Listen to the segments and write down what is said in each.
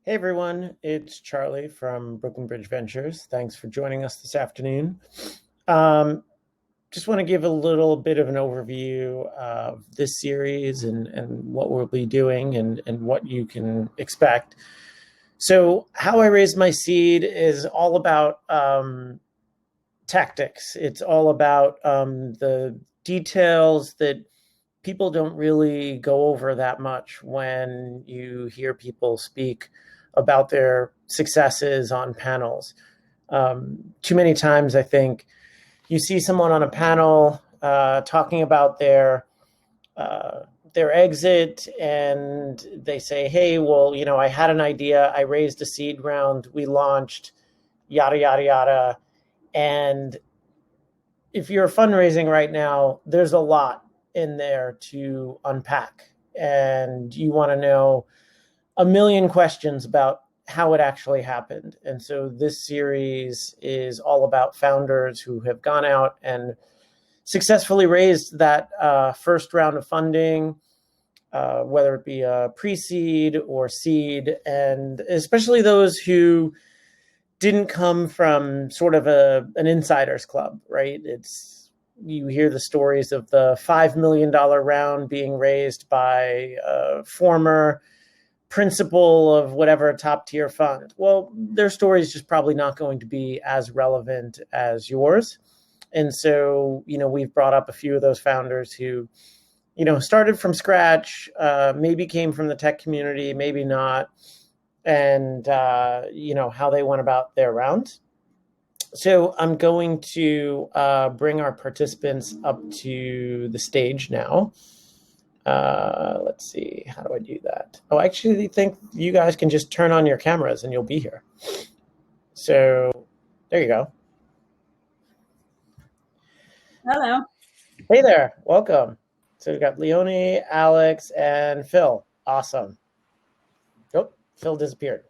Hey everyone, it's Charlie from Brooklyn Bridge Ventures. Thanks for joining us this afternoon. Um, just want to give a little bit of an overview of this series and what we'll be doing and what you can expect. So how I raised my seed is all about tactics. It's all about the details that people don't really go over that much when you hear people speak about their successes on panels. Too many times, I think, you see someone on a panel talking about their exit, and they say, "Hey, well, I had an idea. I raised a seed round. We launched, yada yada yada." And if you're fundraising right now, there's a lot in there to unpack, and you want to know a million questions about how it actually happened. And so this series is all about founders who have gone out and successfully raised that first round of funding, whether it be a pre-seed or seed, and especially those who didn't come from sort of an insider's club, right? You hear the stories of the $5 million round being raised by a former principal of whatever top tier fund. Well, their story is just probably not going to be as relevant as yours. And so, we've brought up a few of those founders who, started from scratch, maybe came from the tech community, maybe not, and, how they went about their rounds. So I'm going to bring our participants up to the stage now. Let's see, how do I do that? Oh, I actually think you guys can just turn on your cameras and you'll be here. So there you go. Hello. Hey there, welcome. So we've got Leoni, Alex, and Phil. Awesome. Oh, Phil disappeared.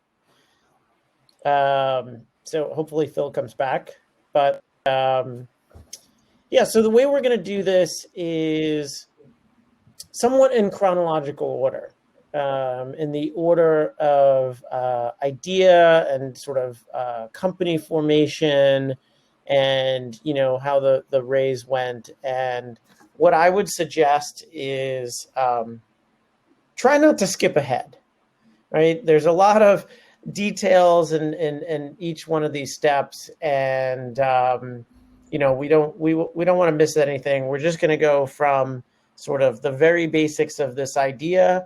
So hopefully Phil comes back. But so the way we're going to do this is somewhat in chronological order, in the order of idea and sort of company formation and, how the raise went. And what I would suggest is try not to skip ahead, right? There's a lot of details in each one of these steps, and we don't want to miss anything. We're just going to go from sort of the very basics of this idea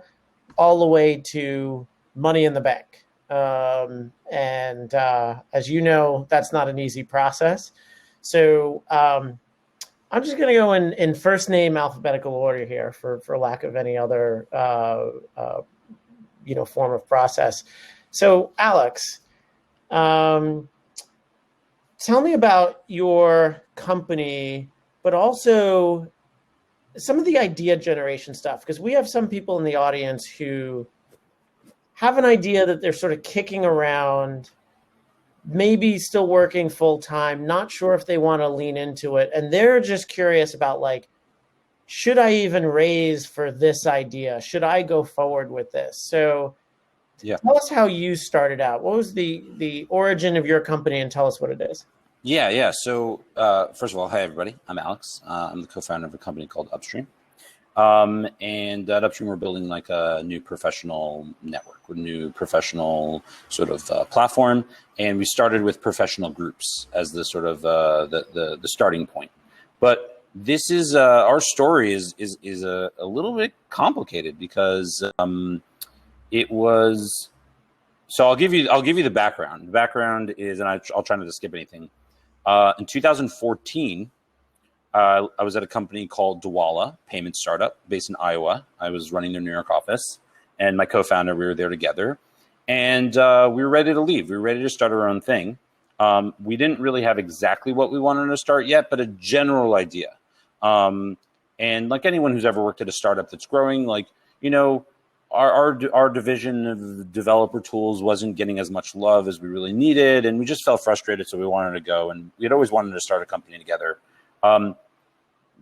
all the way to money in the bank. And as you know, that's not an easy process. So I'm just going to go in first name alphabetical order here for lack of any other form of process. So Alex, tell me about your company, but also some of the idea generation stuff, because we have some people in the audience who have an idea that they're sort of kicking around, maybe still working full time, not sure if they want to lean into it. And they're just curious about, like, should I even raise for this idea? Should I go forward with this? So tell us how you started out. What was the origin of your company, and tell us what it is. Yeah. So first of all, hi, everybody. I'm Alex. I'm the co-founder of a company called Upstream. And at Upstream, we're building like a new professional network, a new professional sort of platform. And we started with professional groups as the sort of the starting point. But this is our story is a little bit complicated because it was. So I'll give you the background. The background is, and I'll try not to skip anything. In 2014, I was at a company called Dwala, payment startup based in Iowa. I was running their New York office, and my co-founder, we were there together, and we were ready to leave. We were ready to start our own thing. We didn't really have exactly what we wanted to start yet, but a general idea. And like anyone who's ever worked at a startup that's growing, like, our division of developer tools wasn't getting as much love as we really needed, and we just felt frustrated, so we wanted to go. And we had always wanted to start a company together.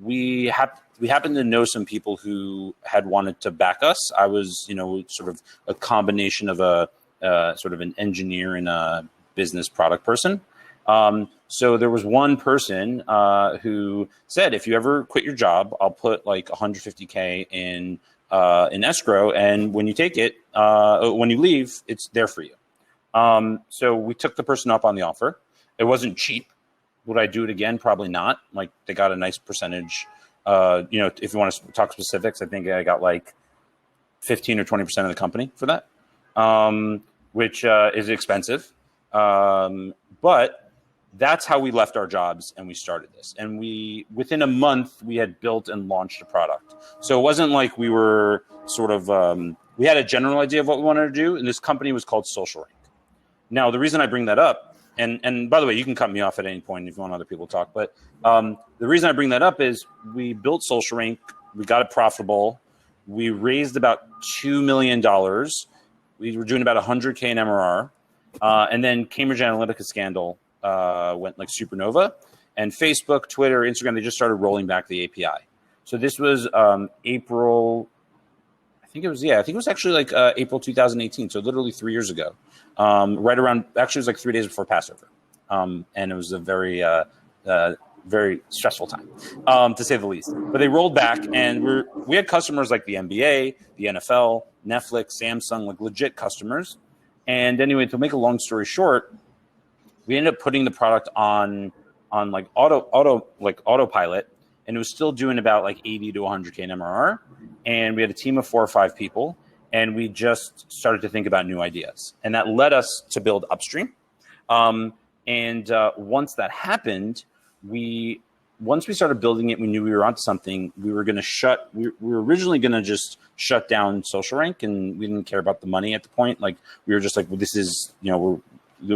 We happened to know some people who had wanted to back us. I was, sort of a combination of a sort of an engineer and a business product person. So there was one person who said, if you ever quit your job, I'll put like $150K in escrow, and when you take it, when you leave, it's there for you. So we took the person up on the offer. It wasn't cheap. Would I do it again? Probably not. Like, they got a nice percentage. If you want to talk specifics, I think I got like 15 or 20% of the company for that, which is expensive. But that's how we left our jobs and we started this. And within a month, we had built and launched a product. So it wasn't like we were sort of, we had a general idea of what we wanted to do. And this company was called Social Rank. Now, the reason I bring that up, and by the way, you can cut me off at any point if you want other people to talk. But the reason I bring that up is we built Social Rank. We got it profitable. We raised about $2 million. We were doing about 100K in MRR. And then Cambridge Analytica scandal went like supernova. And Facebook, Twitter, Instagram, they just started rolling back the API. So this was April. I think it was actually like April 2018. So literally 3 years ago. Right around, actually it was like 3 days before Passover. And it was a very, very stressful time, to say the least. But they rolled back, and we had customers like the NBA, the NFL, Netflix, Samsung, like legit customers. And anyway, to make a long story short, we ended up putting the product on like autopilot, and it was still doing about like 80 to 100K in MRR. And we had a team of 4 or 5 people, and we just started to think about new ideas. And that led us to build Upstream. Once that happened, once we started building it, we knew we were onto something. We were originally going to just shut down Social Rank, and we didn't care about the money at the point. Like, we were just like, well, this is, we don't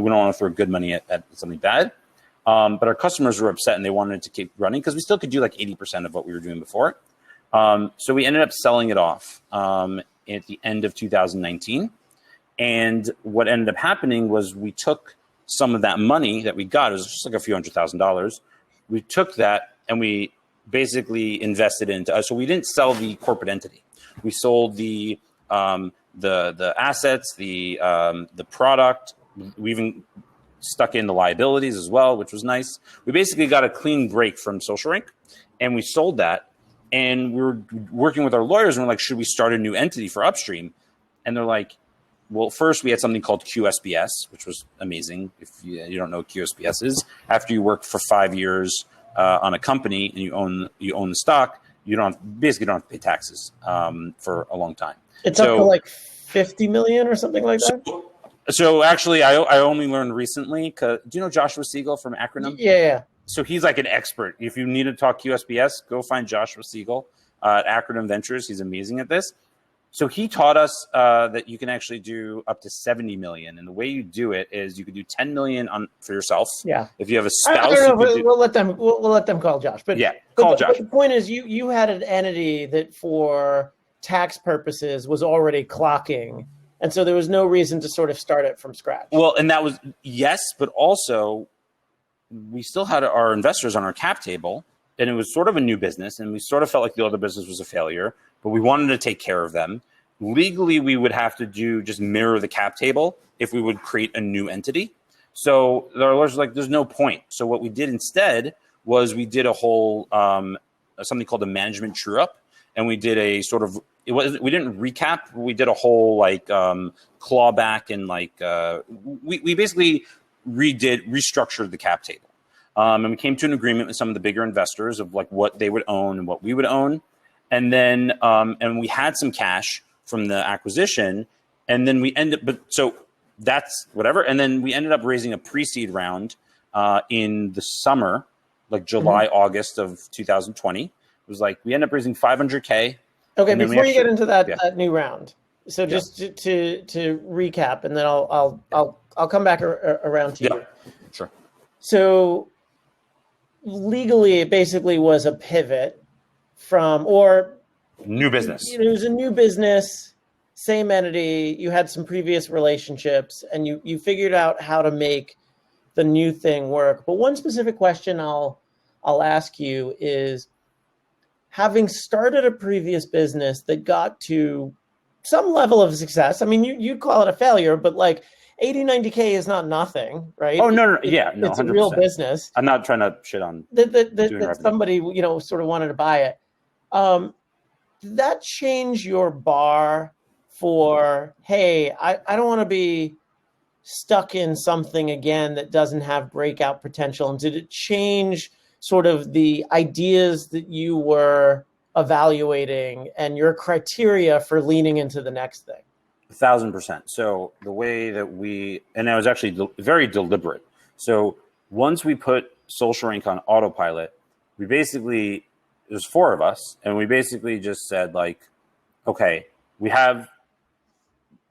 want to throw good money at something bad. But our customers were upset, and they wanted to keep running because we still could do like 80% of what we were doing before. So we ended up selling it off at the end of 2019. And what ended up happening was we took some of that money that we got. It was just like a few $100,000. We took that and we basically invested into. So we didn't sell the corporate entity. We sold the assets, the product. We even stuck in the liabilities as well, which was nice. We basically got a clean break from Social Rank, and we sold that. And we were working with our lawyers, and we're like, should we start a new entity for Upstream? And they're like, well, first we had something called QSBS, which was amazing. If you don't know what QSBS is, after you work for 5 years on a company and you own the stock, you basically don't have to pay taxes for a long time. It's up to like 50 million or something like that. So actually, I only learned recently. Do you know Joshua Siegel from Acronym? Yeah. So he's like an expert. If you need to talk QSBS, go find Joshua Siegel at Acronym Ventures. He's amazing at this. So he taught us that you can actually do up to 70 million. And the way you do it is you could do 10 million for yourself. Yeah. If you have a spouse, I don't know, we'll let them call Josh. But yeah, call Josh. But the point is, you had an entity that for tax purposes was already clocking. And so there was no reason to sort of start it from scratch. Well, and that was, yes, but also we still had our investors on our cap table, and it was sort of a new business, and we sort of felt like the other business was a failure, but we wanted to take care of them. Legally, we would have to just mirror the cap table if we would create a new entity. So our lawyers were like, there's no point. So what we did instead was we did a whole, something called a management true up. And we did a sort of, we didn't recap, we did a whole like clawback, and like, we basically restructured the cap table. And we came to an agreement with some of the bigger investors of like what they would own and what we would own. And then, and we had some cash from the acquisition, and then we so that's whatever. And then we ended up raising a pre-seed round in the summer, like July, August of 2020. It was like, we ended up raising 500K. Okay. Before you get into that new round. So just to recap, and then I'll come back around to you. Sure. So legally, it basically was a pivot from, or new business. It was a new business, same entity. You had some previous relationships, and you figured out how to make the new thing work. But one specific question I'll ask you is, having started a previous business that got to some level of success. I mean, you call it a failure, but like 80, 90K is not nothing, right? Oh, no. Yeah, no, It's a 100%. real business. I'm not trying to shit on That somebody, sort of wanted to buy it. Did that change your bar for, hey, I don't want to be stuck in something again that doesn't have breakout potential? And did it change sort of the ideas that you were evaluating and your criteria for leaning into the next thing? 1,000%. So the way that and it was actually very deliberate. So once we put Social Rank on autopilot, there's 4 of us, and we basically just said like, okay, we have,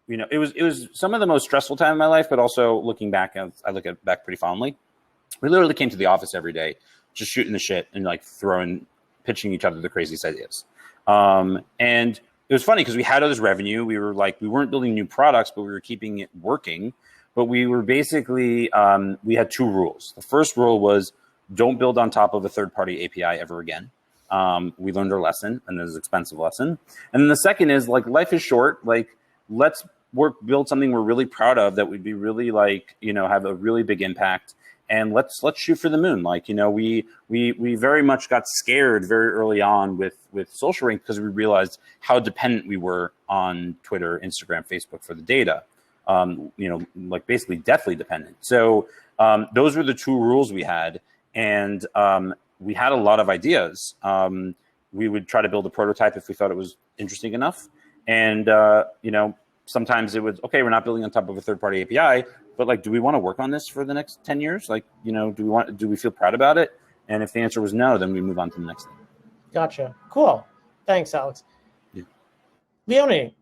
it was some of the most stressful time in my life, but also looking back, I look at back pretty fondly. We literally came to the office every day, just shooting the shit and like pitching each other the craziest ideas. And it was funny because we had all this revenue. We weren't building new products, but we were keeping it working. But we were basically, we had 2 rules. The first rule was don't build on top of a third-party API ever again. We learned our lesson, and it was an expensive lesson. And then the second is like, life is short. Like, let's build something we're really proud of that would be really like, have a really big impact. And let's shoot for the moon. Like, we very much got scared very early on with Social Rank because we realized how dependent we were on Twitter, Instagram, Facebook for the data. Like basically deathly dependent. So those were the 2 rules we had. And we had a lot of ideas. We would try to build a prototype if we thought it was interesting enough. And, sometimes it was, okay, we're not building on top of a third-party API, but like, do we want to work on this for the next 10 years? Like, do we feel proud about it? And if the answer was no, then we move on to the next thing. Gotcha. Cool. Thanks, Alex. Yeah. Leoni,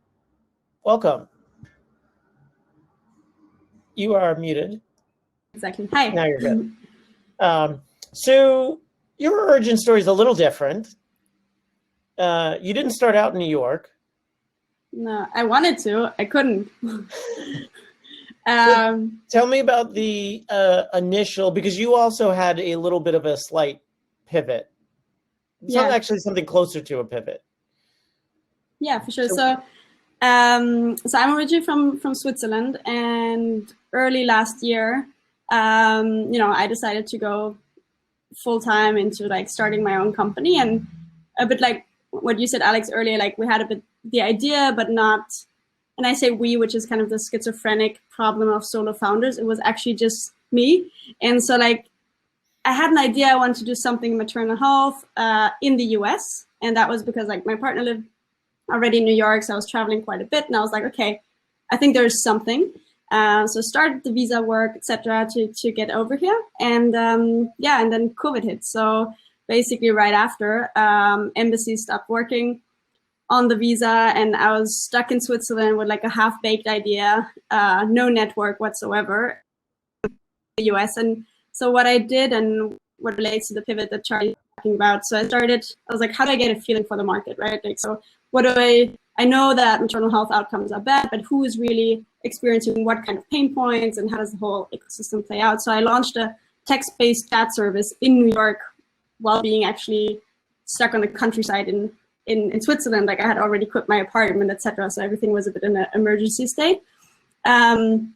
welcome. You are muted. Exactly. Hi. Now you're good. So your origin story is a little different. You didn't start out in New York. No, I wanted to. I couldn't. Tell me about the initial, because you also had a little bit of a slight pivot. It's not actually something closer to a pivot. Yeah, for sure. So I'm originally from Switzerland, and early last year, I decided to go full time into like starting my own company, and a bit like what you said, Alex, earlier, like we had a bit the idea, but not, and I say we, which is kind of the schizophrenic problem of solo founders. It was actually just me. And so like, I had an idea. I wanted to do something in maternal health in the US. And that was because like my partner lived already in New York. So I was traveling quite a bit, and I was like, okay, I think there's something. So started the visa work, etc., to get over here. And and then COVID hit. So basically right after, embassies stopped working on the visa, and I was stuck in Switzerland with like a half-baked idea, no network whatsoever in the US. And so what I did, and what relates to the pivot that Charlie's talking about, so I was like, how do I get a feeling for the market, right? Like, so what do I know that maternal health outcomes are bad, but who is really experiencing what kind of pain points, and how does the whole ecosystem play out? So I launched a text-based chat service in New York while being actually stuck on the countryside in Switzerland. Like I had already quit my apartment, etc. So everything was a bit in an emergency state. And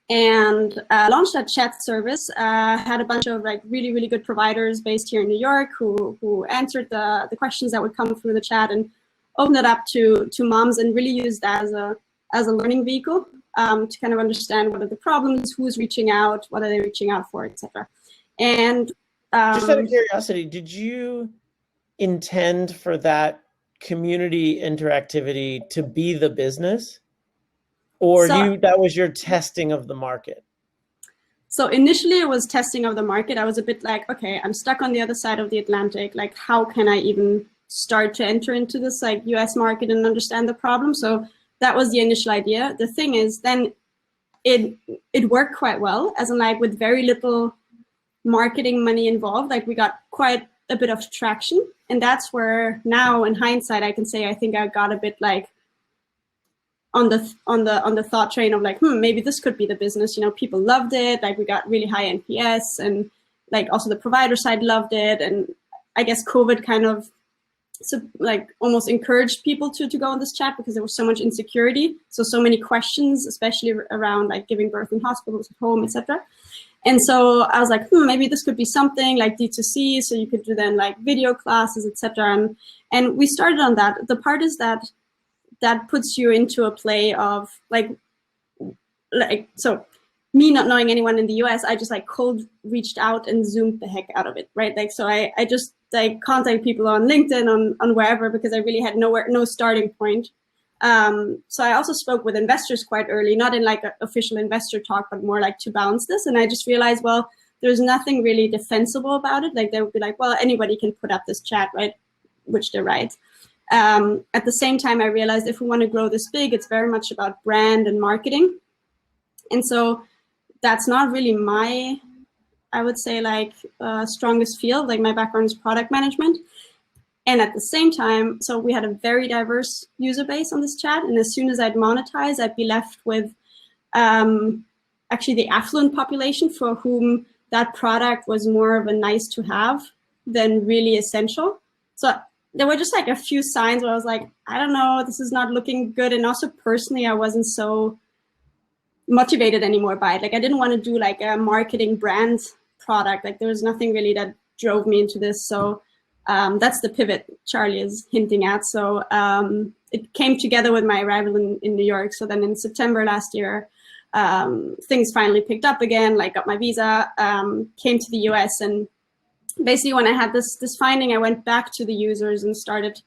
launched that chat service. Had a bunch of like really, really good providers based here in New York who answered the questions that would come through the chat, and opened it up to moms, and really used that as a learning vehicle to kind of understand what are the problems, who's reaching out, what are they reaching out for, etc. And just out of curiosity, did you intend for that community interactivity to be the business, or that was your testing of the market? So initially it was testing of the market. I was a bit like, okay, I'm stuck on the other side of the Atlantic. Like, how can I even start to enter into this like US market and understand the problem? So that was the initial idea. The thing is, then it worked quite well, as in like with very little marketing money involved. Like we got quite a bit of traction, and that's where now in hindsight I can say I think I got a bit like on the thought train of like, maybe this could be the business. People loved it. Like we got really high NPS, and like also the provider side loved it. And I guess COVID kind of like almost encouraged people to go on this chat because there was so much insecurity. So many questions, especially around like giving birth in hospitals, at home, etc. And so I was like, maybe this could be something like D2C. So you could do then like video classes, etc. And we started on that. The part is that puts you into a play of like, so me not knowing anyone in the US, I just like cold reached out and Zoomed the heck out of it, right? Like, so I just like contact people on LinkedIn, on wherever, because I really had no starting point. So I also spoke with investors quite early, not in like an official investor talk, but more like to balance this. And I just realized, well, there's nothing really defensible about it. Like they would be like, well, anybody can put up this chat, right? Which they're right. At the same time, I realized if we want to grow this big, it's very much about brand and marketing. And so that's not really my, I would say, like strongest field. Like my background is product management. And at the same time, so we had a very diverse user base on this chat. And as soon as I'd monetize, I'd be left with actually the affluent population for whom that product was more of a nice to have than really essential. So there were just like a few signs where I was like, I don't know, this is not looking good. And also personally, I wasn't so motivated anymore by it. Like I didn't want to do like a marketing brand product. Like there was nothing really that drove me into this. So that's the pivot Charlie is hinting at. So it came together with my arrival in New York. So then in September last year, things finally picked up again, like got my visa, came to the US. And basically when I had this finding, I went back to the users and started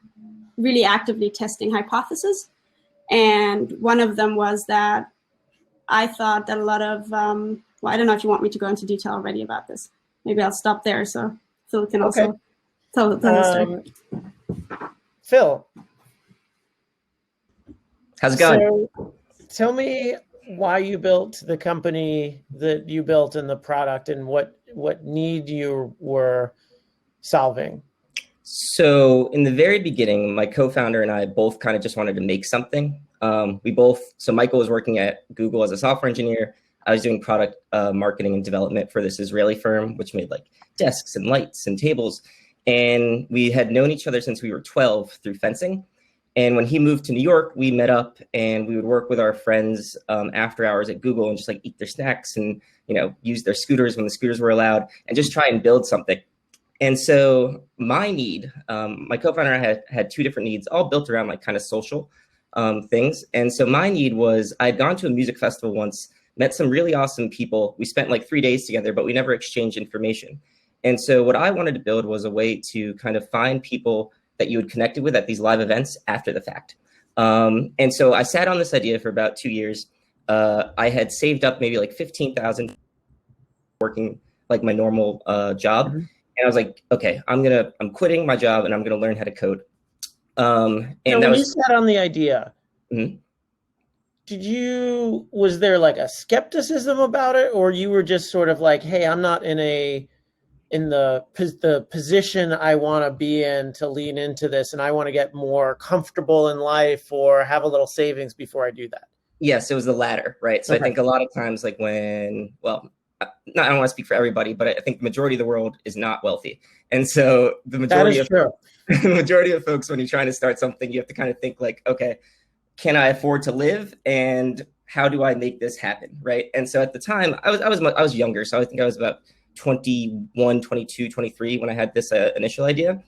really actively testing hypotheses. And one of them was that I thought that a lot of, well, I don't know if you want me to go into detail already about this. Maybe I'll stop there so Phil can also tell the story. Phil. How's it going? So tell me why you built the company that you built and the product and what need you were solving. So in the very beginning, my co-founder and I both kind of just wanted to make something. So Michael was working at Google as a software engineer. I was doing product marketing and development for this Israeli firm, which made like desks and lights and tables. And we had known each other since we were 12 through fencing. And when he moved to New York, we met up and we would work with our friends after hours at Google and just like eat their snacks and, use their scooters when the scooters were allowed and just try and build something. And so my need, my co-founder and I had two different needs, all built around like kind of social things. And so my need was I'd gone to a music festival once, met some really awesome people. We spent like 3 days together, but we never exchanged information. And so what I wanted to build was a way to kind of find people that you had connected with at these live events after the fact. And so I sat on this idea for about 2 years. I had saved up maybe like 15,000 working like my normal job. Mm-hmm. And I was like, okay, I'm quitting my job and I'm going to learn how to code. And so when you sat on the idea, mm-hmm. Was there like a skepticism about it, or you were just sort of like, hey, I'm not in the position I want to be in to lean into this, and I want to get more comfortable in life or have a little savings before I do that? Yes, it was the latter, right? So okay. I think a lot of times, like I don't want to speak for everybody, but I think the majority of the world is not wealthy. And so the majority of folks, when you're trying to start something, you have to kind of think like, okay, can I afford to live? And how do I make this happen, right? And so at the time, I was younger. So I think I was about 21, 22, 23 when I had this initial idea.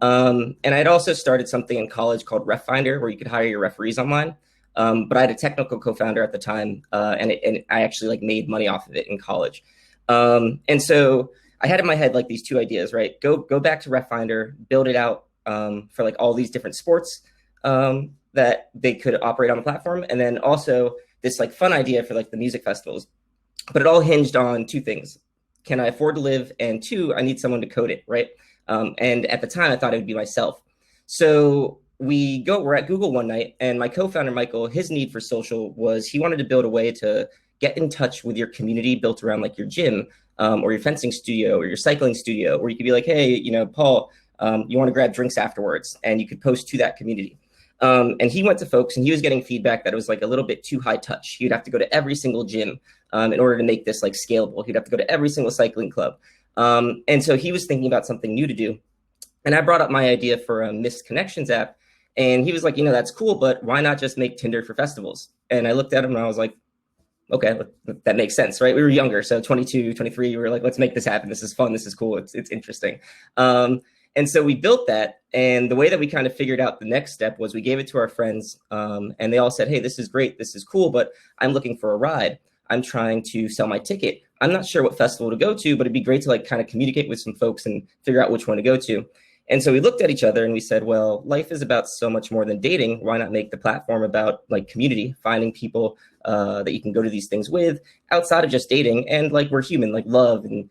And I'd also started something in college called Ref Finder, where you could hire your referees online. But I had a technical co-founder at the time, and I actually like made money off of it in college. And so I had in my head like these two ideas, right? Go back to Ref Finder, build it out for like all these different sports that they could operate on the platform, and then also this like fun idea for like the music festivals. But it all hinged on two things: can I afford to live? And two, I need someone to code it, right? And at the time, I thought it would be myself. So we're at Google one night, and my co-founder, Michael, his need for social was he wanted to build a way to get in touch with your community built around like your gym or your fencing studio or your cycling studio, where you could be like, hey, Paul, you want to grab drinks afterwards, and you could post to that community. And he went to folks and he was getting feedback that it was like a little bit too high touch. He'd have to go to every single gym in order to make this like scalable. He'd have to go to every single cycling club. And so he was thinking about something new to do. And I brought up my idea for a missed connections app. And he was like, that's cool, but why not just make Tinder for festivals? And I looked at him and I was like, okay, that makes sense, right? We were younger, so 22, 23, we were like, let's make this happen. This is fun. This is cool. It's interesting. And so we built that. And the way that we kind of figured out the next step was we gave it to our friends, and they all said, hey, this is great. This is cool, but I'm looking for a ride. I'm trying to sell my ticket. I'm not sure what festival to go to, but it'd be great to like kind of communicate with some folks and figure out which one to go to. And so we looked at each other and we said, well, life is about so much more than dating. Why not make the platform about like community, finding people that you can go to these things with outside of just dating? And like, we're human, like love and,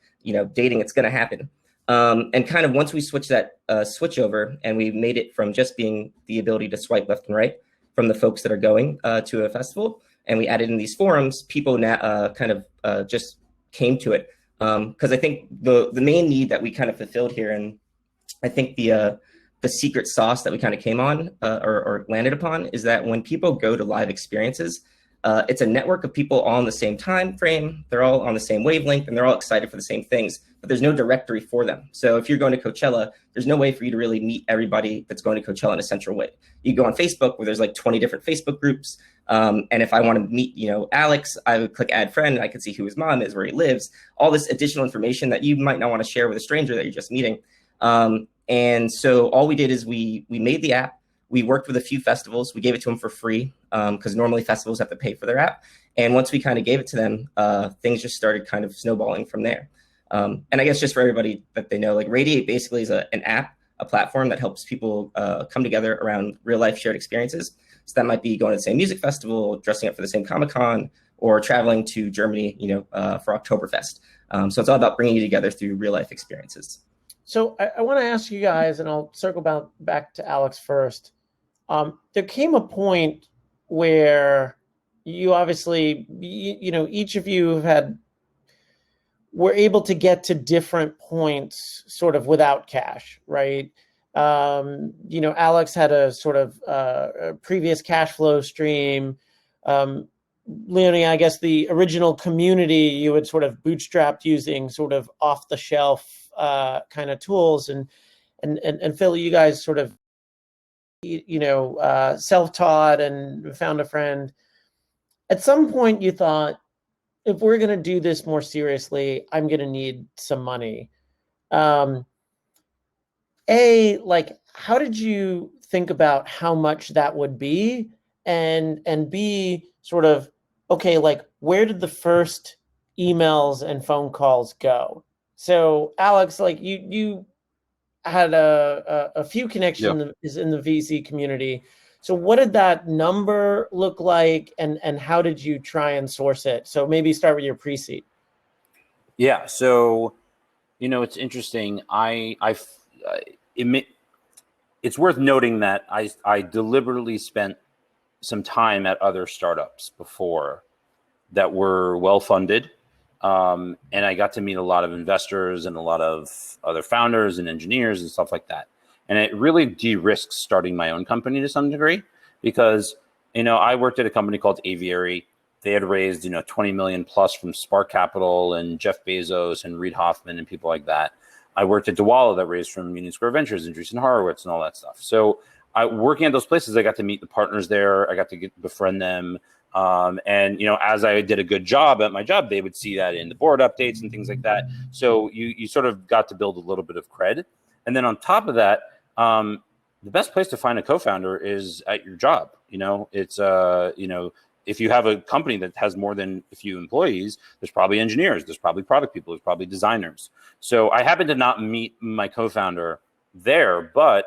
dating, it's going to happen. And kind of once we switched that switch over and we made it from just being the ability to swipe left and right from the folks that are going to a festival, and we added in these forums, people now kind of just came to it. Because I think the main need that we kind of fulfilled here, and I think the secret sauce that we kind of came on or landed upon, is that when people go to live experiences, it's a network of people all in the same time frame. They're all on the same wavelength and they're all excited for the same things, but there's no directory for them. So if you're going to Coachella, there's no way for you to really meet everybody that's going to Coachella in a central way. You go on Facebook where there's like 20 different Facebook groups. And if I want to meet, Alex, I would click add friend and I can see who his mom is, where he lives, all this additional information that you might not want to share with a stranger that you're just meeting. And so all we did is we made the app. We worked with a few festivals. We gave it to them for free because normally festivals have to pay for their app. And once we kind of gave it to them, things just started kind of snowballing from there. And I guess just for everybody that they know, like Radiate basically is an app, a platform that helps people come together around real life shared experiences. So that might be going to the same music festival, dressing up for the same Comic-Con, or traveling to Germany, for Oktoberfest. So it's all about bringing you together through real life experiences. So I want to ask you guys, and I'll circle back to Alex first. There came a point where you obviously, each of you were able to get to different points sort of without cash, right? Alex had a sort of a previous cash flow stream. Leoni, I guess the original community you had sort of bootstrapped using sort of off the shelf kind of tools, and Phil, you guys sort of self-taught and found a friend. At some point you thought, if we're going to do this more seriously, I'm going to need some money. How did you think about how much that would be? And B, sort of, okay, like where did the first emails and phone calls go? So Alex, like you had a few connections in the VC community. So what did that number look like, and how did you try and source it? So maybe start with your pre-seed. Yeah. So, it's interesting. It's worth noting that I deliberately spent some time at other startups before that were well-funded. And I got to meet a lot of investors and a lot of other founders and engineers and stuff like that. And it really de-risks starting my own company to some degree because, I worked at a company called Aviary. They had raised, 20 million plus from Spark Capital and Jeff Bezos and Reid Hoffman and people like that. I worked at Dewala that raised from Union Square Ventures and Andreessen Horowitz and all that stuff. So working at those places, I got to meet the partners there. I got to befriend them. And, as I did a good job at my job, they would see that in the board updates and things like that. So you sort of got to build a little bit of cred. And then on top of that, the best place to find a co-founder is at your job. It's, if you have a company that has more than a few employees, there's probably engineers, there's probably product people, there's probably designers. So I happened to not meet my co-founder there, but,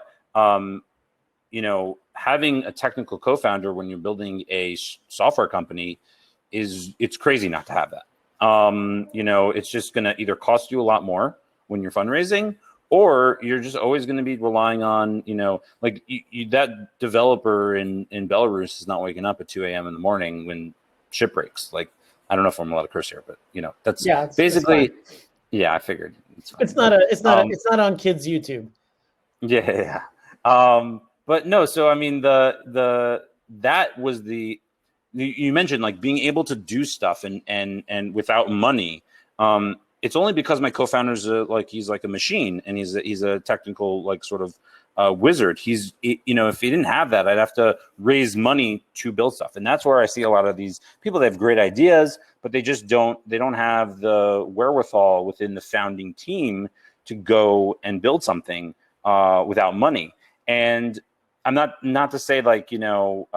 having a technical co-founder when you're building a software company it's crazy not to have that. It's just going to either cost you a lot more when you're fundraising, or you're just always going to be relying on, that developer in Belarus is not waking up at 2 a.m. in the morning when ship breaks. Like, I don't know if I'm allowed to curse here, but that's basically, I figured it's not on kids' YouTube. Yeah. But no, so I mean, that was you mentioned like being able to do stuff and without money. it's only because my co-founder's he's like a machine, and he's a technical like sort of wizard. If he didn't have that, I'd have to raise money to build stuff. And that's where I see a lot of these people that have great ideas, but they don't have the wherewithal within the founding team to go and build something without money. And I'm not to say like, now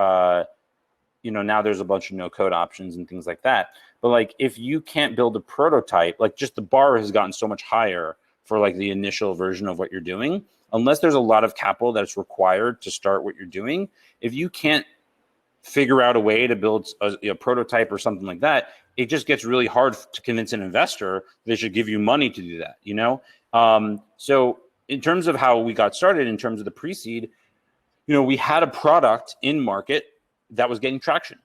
there's a bunch of no code options and things like that. But like, if you can't build a prototype, like just the bar has gotten so much higher for like the initial version of what you're doing, unless there's a lot of capital that's required to start what you're doing. If you can't figure out a way to build a prototype or something like that, it just gets really hard to convince an investor they should give you money to do that, So in terms of how we got started, in terms of the pre-seed, we had a product in market that was getting traction.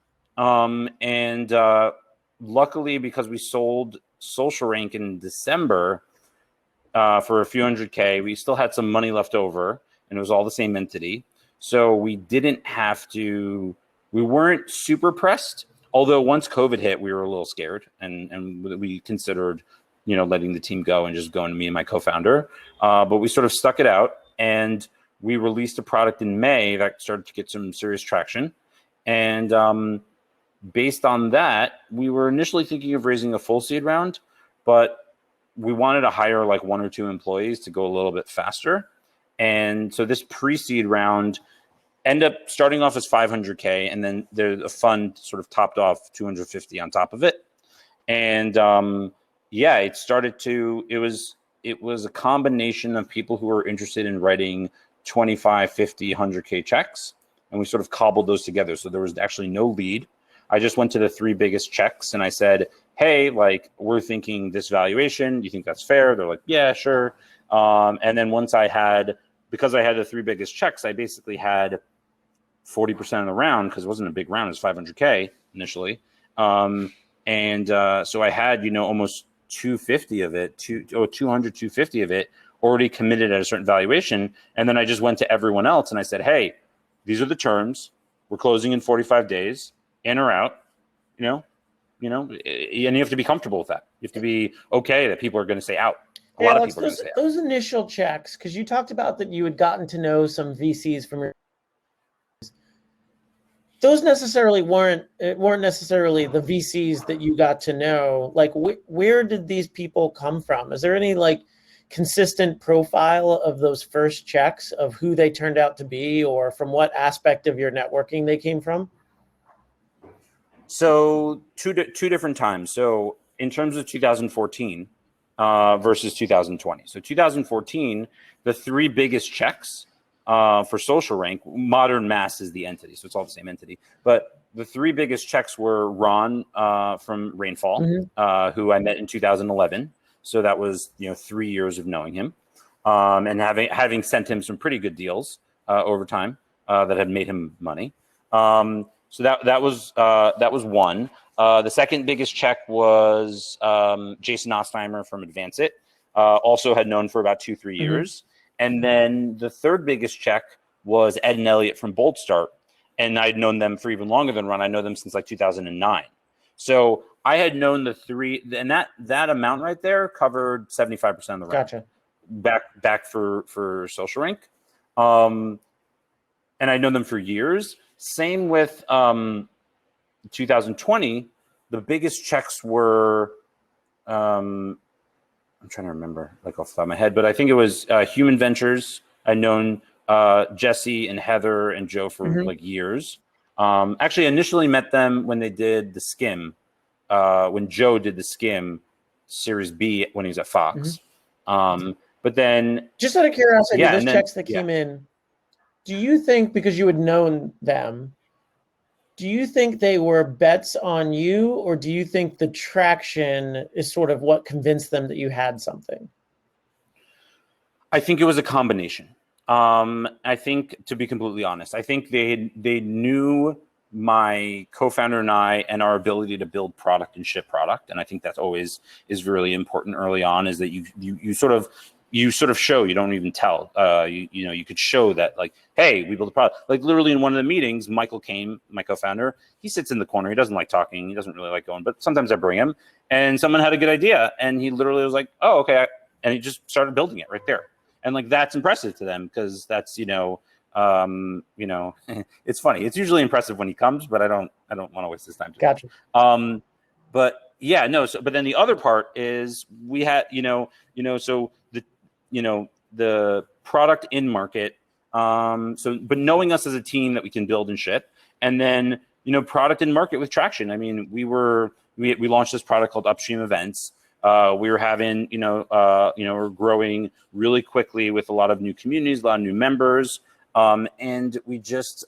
Luckily, because we sold Social Rank in December for a few $100K, we still had some money left over, and it was all the same entity. So we weren't super pressed. Although once COVID hit, we were a little scared, and we considered, letting the team go and just going to me and my co-founder. But we sort of stuck it out, and we released a product in May that started to get some serious traction. And based on that, we were initially thinking of raising a full seed round, but we wanted to hire like 1 or 2 employees to go a little bit faster. And so this pre-seed round ended up starting off as 500K, and then the fund sort of topped off 250 on top of it. And it was a combination of people who were interested in writing 25, 50, 100K checks, and we sort of cobbled those together. So there was actually no lead. I just went to the 3 biggest checks and I said, hey, like, we're thinking this valuation. Do you think that's fair? They're like, yeah, sure. And then because I had the 3 biggest checks, I basically had 40% of the round, because it wasn't a big round. It was 500K initially. So I had, almost 250 of it, 250 of it already committed at a certain valuation. And then I just went to everyone else and I said, hey, these are the terms. We're closing in 45 days, in or out, and you have to be comfortable with that. You have to be okay that people are going to say out. A lot of people are going to say out. Those initial checks, because you talked about that you had gotten to know some VCs from your, those necessarily weren't necessarily the VCs that you got to know. Like, where did these people come from? Is there any like consistent profile of those first checks of who they turned out to be, or from what aspect of your networking they came from? So two different times. So in terms of 2014 versus 2020. So 2014, the 3 biggest checks for Social Rank, Modern Mass is the entity, so it's all the same entity. But the 3 biggest checks were Ron from Rainfall, who I met in 2011. So that was 3 years of knowing him, and having sent him some pretty good deals over time that had made him money. So that was one. The second biggest check was Jason Ostheimer from Advance It. Also had known for about 2-3 years. And then the third biggest check was Ed and Elliot from Bold Start. And I'd known them for even longer than Run. I know them since like 2009. So I had known the 3, and that amount right there covered 75% of the round. Gotcha. Back for Social Rank. And I'd known them for years. Same with 2020. The biggest checks were, I'm trying to remember like off the top of my head, but I think it was Human Ventures. I'd known Jesse and Heather and Joe for like years. Actually, initially met them when they did the Skim, when Joe did the Skim Series B when he was at Fox. But then, just out of curiosity, those checks that came in, do you think, because you had known them, do you think they were bets on you, or do you think the traction is sort of what convinced them that you had something? I think it was a combination. I think, to be completely honest, I think they knew my co-founder and I and our ability to build product and ship product. And I think that's always is really important early on, is that you sort of, you sort of show, you don't even tell. You could show that, like, hey, we built a product. Like literally in one of the meetings, Michael came, my co-founder. He sits in the corner. He doesn't like talking. He doesn't really like going, but sometimes I bring him. And someone had a good idea, and he literally was like, "Oh, okay," and he just started building it right there. And like that's impressive to them because that's it's funny. It's usually impressive when he comes, but I don't want to waste his time. Gotcha. But yeah, no. So, but then the other part is we had, so the product in market. But knowing us as a team that we can build and ship, and then product in market with traction. I mean, we launched this product called Upstream Events. We were having, we're growing really quickly with a lot of new communities, a lot of new members, and we just,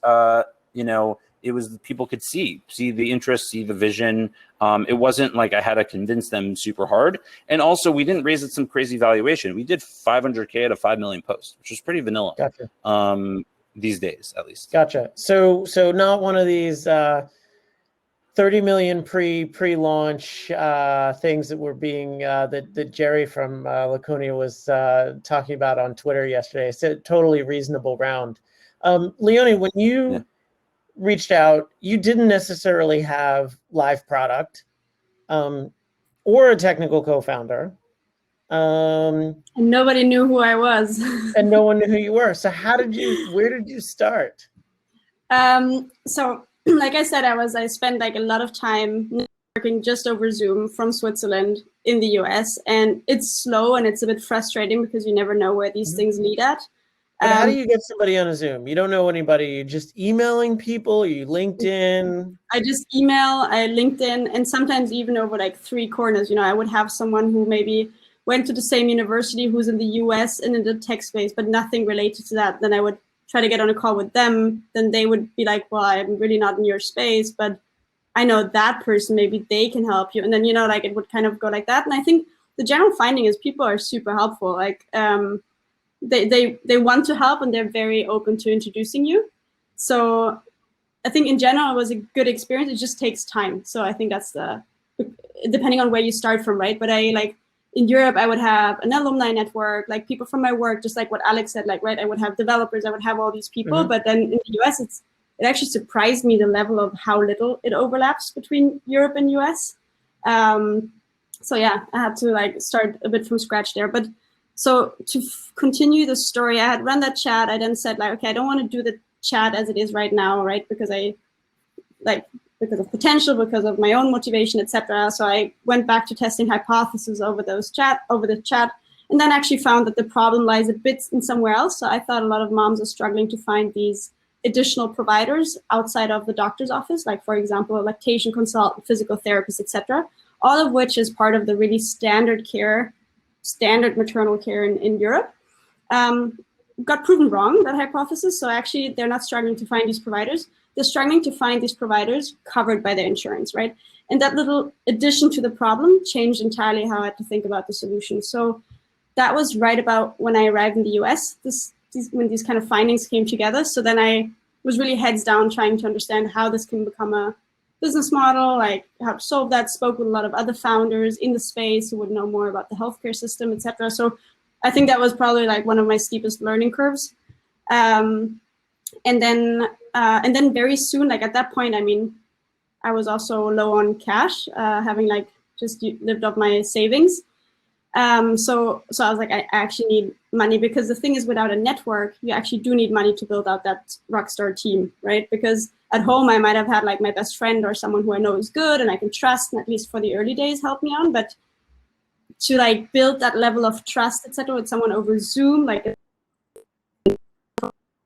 it was people could see the interest, see the vision. It wasn't like I had to convince them super hard. And also we didn't raise it some crazy valuation. We did 500K at a 5 million post, which is pretty vanilla. Gotcha. These days, at least. Gotcha. So not one of these 30 million pre-launch things that were being that Jerry from Laconia was talking about on Twitter yesterday. It's a totally reasonable round. Leoni, when you reached out, you didn't necessarily have live product or a technical co-founder. And nobody knew who I was. And no one knew who you were. So where did you start? So like I said, I spent like a lot of time working just over Zoom from Switzerland in the US, and it's slow and it's a bit frustrating because you never know where these things lead at. But how do you get somebody on a Zoom? You don't know anybody. You're just emailing people. You LinkedIn. I just email, I LinkedIn, and sometimes even over like 3 corners. I would have someone who maybe went to the same university who's in the US and in the tech space, but nothing related to that. Then I would try to get on a call with them. Then they would be like, well, I'm really not in your space, but I know that person, maybe they can help you. And then, like it would kind of go like that. And I think the general finding is people are super helpful. Like, they want to help and they're very open to introducing you. So I think in general, it was a good experience. It just takes time. So I think that's depending on where you start from, right? But in Europe, I would have an alumni network, like people from my work, just like what Alex said, like, right, I would have developers, I would have all these people. But then in the US, it actually surprised me the level of how little it overlaps between Europe and US. So yeah, I had to start a bit from scratch there. But so to continue the story, I had run that chat. I then said okay, I don't want to do the chat as it is right now, right? Because because of potential, because of my own motivation, etc. So I went back to testing hypotheses over the chat, and then actually found that the problem lies a bit in somewhere else. So I thought a lot of moms are struggling to find these additional providers outside of the doctor's office, like for example, a lactation consultant, physical therapist, etc. All of which is part of the really standard maternal care in Europe. Got proven wrong, that hypothesis. So actually, they're not struggling to find these providers. They're struggling to find these providers covered by their insurance, right? And that little addition to the problem changed entirely how I had to think about the solution. So that was right about when I arrived in the US, when these kind of findings came together. So then I was really heads down trying to understand how this can become a business model, like how to solve that. Spoke with a lot of other founders in the space who would know more about the healthcare system, etc. So I think that was probably one of my steepest learning curves. And then very soon, at that point, I was also low on cash, having just lived off my savings. So I was I actually need money, because the thing is, without a network, you actually do need money to build out that rockstar team, right? Because at home, I might have had my best friend or someone who I know is good and I can trust, and at least for the early days help me on. But to build that level of trust, etc., with someone over Zoom, might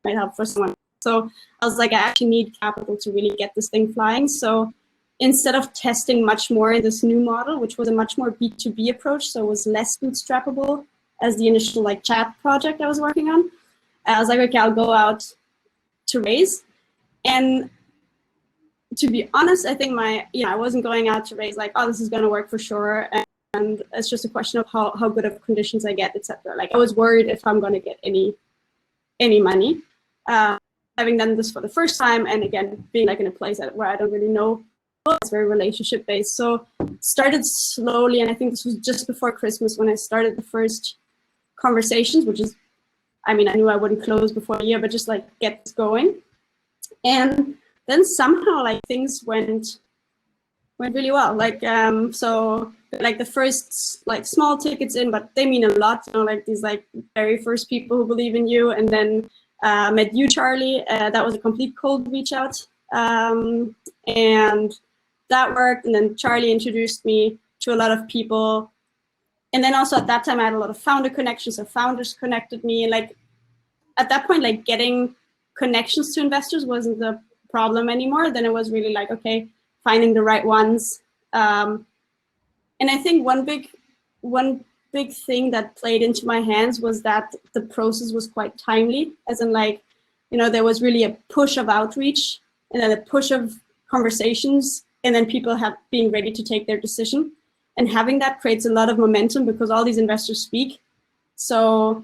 help for someone. So I was I actually need capital to really get this thing flying. So instead of testing much more in this new model, which was a much more B2B approach, so it was less bootstrappable as the initial chat project I was working on, I was okay, I'll go out to raise. And to be honest, I think I wasn't going out to raise oh, this is going to work for sure. And it's just a question of how good of conditions I get, etc. I was worried if I'm going to get any money. Having done this for the first time, and again, being in a place where I don't really know, it's very relationship based. So started slowly, and I think this was just before Christmas when I started the first conversations, which is, I mean, I knew I wouldn't close before a year, but just like get this going. And then somehow like things went really well. Like, so like the first like small tickets in, but they mean a lot, you know, like these like very first people who believe in you. And then met you, Charlie. That was a complete cold reach out. And that worked. And then Charlie introduced me to a lot of people. And then also at that time, I had a lot of founder connections, so founders connected me. And like at that point, like getting connections to investors wasn't the problem anymore. Then it was really like, okay, finding the right ones. And I think one big thing that played into my hands was that the process was quite timely, as in like, you know, there was really a push of outreach and then a push of conversations, and then people being ready to take their decision. And having that creates a lot of momentum because all these investors speak. So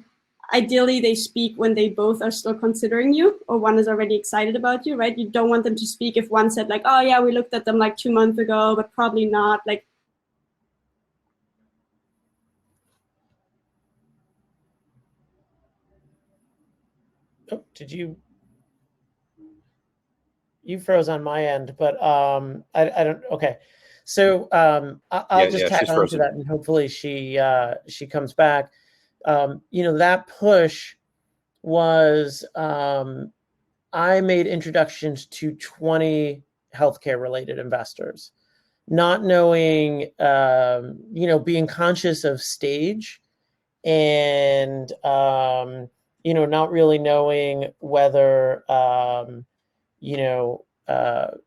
ideally they speak when they both are still considering you, or one is already excited about you, right? You don't want them to speak if one said like, oh yeah, we looked at them like 2 months ago, but probably not. Like, oh, you froze on my end, but I don't. Okay, so I'll just tag on to that, and hopefully she comes back. You know, that push was I made introductions to 20 healthcare related investors, not knowing, you know, being conscious of stage and, you know, not really knowing whether, you know,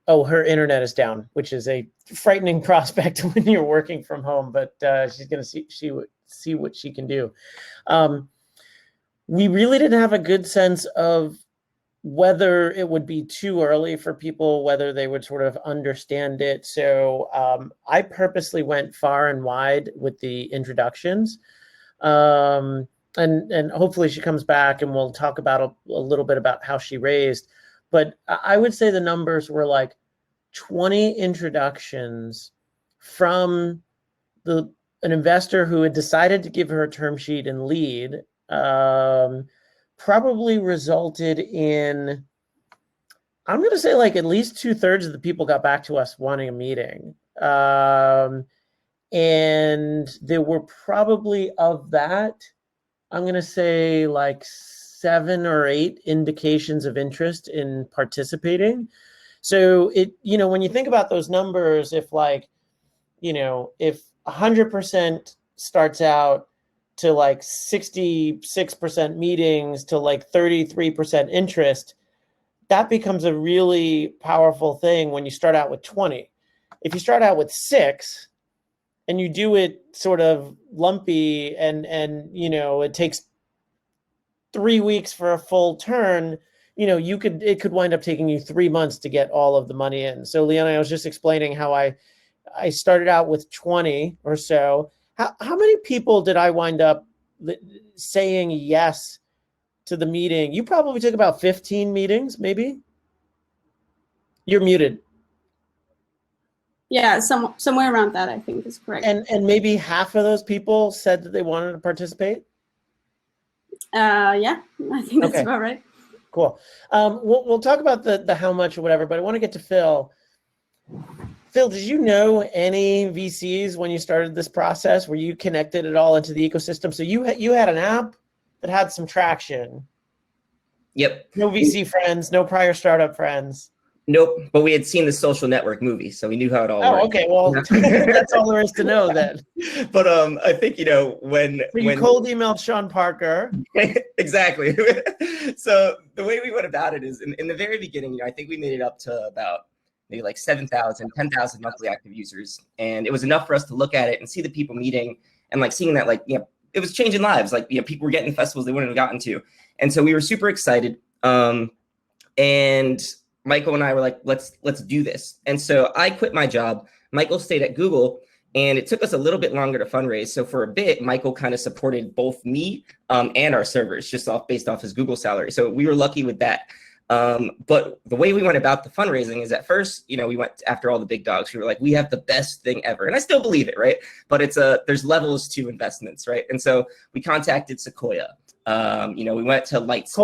oh, her internet is down, which is a frightening prospect when you're working from home, but she's going to see what she can do. We really didn't have a good sense of whether it would be too early for people, whether they would sort of understand it. So I purposely went far and wide with the introductions. And hopefully she comes back and we'll talk about a little bit about how she raised. But I would say the numbers were like 20 introductions from an investor who had decided to give her a term sheet and lead, probably resulted in, I'm going to say like at least 2/3 of the people got back to us wanting a meeting. And there were probably of that, I'm going to say like 7 or 8 indications of interest in participating. So it, you know, when you think about those numbers, if like, you know, if 100% starts out to like 66% meetings to like 33% interest, that becomes a really powerful thing when you start out with 20. If you start out with 6 and you do it sort of lumpy and you know, it takes 3 weeks for a full turn, you know, it could wind up taking you 3 months to get all of the money in. So Leoni, I was just explaining how I started out with 20 or so. How many people did I wind up saying yes to the meeting? You probably took about 15 meetings, maybe. You're muted. Yeah, somewhere around that, I think is correct. And maybe half of those people said that they wanted to participate? Yeah, I think that's about right. Cool. We'll talk about the how much or whatever, but I want to get to Phil. Phil, did you know any VCs when you started this process? Were you connected at all into the ecosystem? So you had an app that had some traction. Yep. No VC friends, no prior startup friends. Nope, but we had seen the Social Network movie, so we knew how it all worked. Okay, well, that's all there is to know then. But I think, you know, when cold emailed Sean Parker. Exactly. So the way we went about it is in the very beginning, you know, I think we made it up to about maybe like 7,000, 10,000 monthly active users. And it was enough for us to look at it and see the people meeting and like seeing that, like, you know, it was changing lives. Like, you know, people were getting festivals they wouldn't have gotten to. And so we were super excited. And Michael and I were like, let's do this. And so I quit my job. Michael stayed at Google, and it took us a little bit longer to fundraise. So for a bit, Michael kind of supported both me and our servers, just based off his Google salary. So we were lucky with that. But the way we went about the fundraising is at first, we went after all the big dogs. We were like, we have the best thing ever. And I still believe it, right? But there's levels to investments, right? And so we contacted Sequoia. We went to Lightspeed.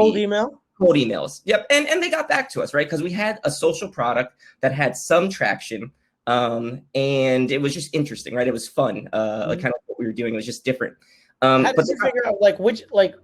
Cold emails. Yep. And they got back to us, right? Because we had a social product that had some traction. And it was just interesting, right? It was fun. Like kind of what we were doing was just different. How did you figure out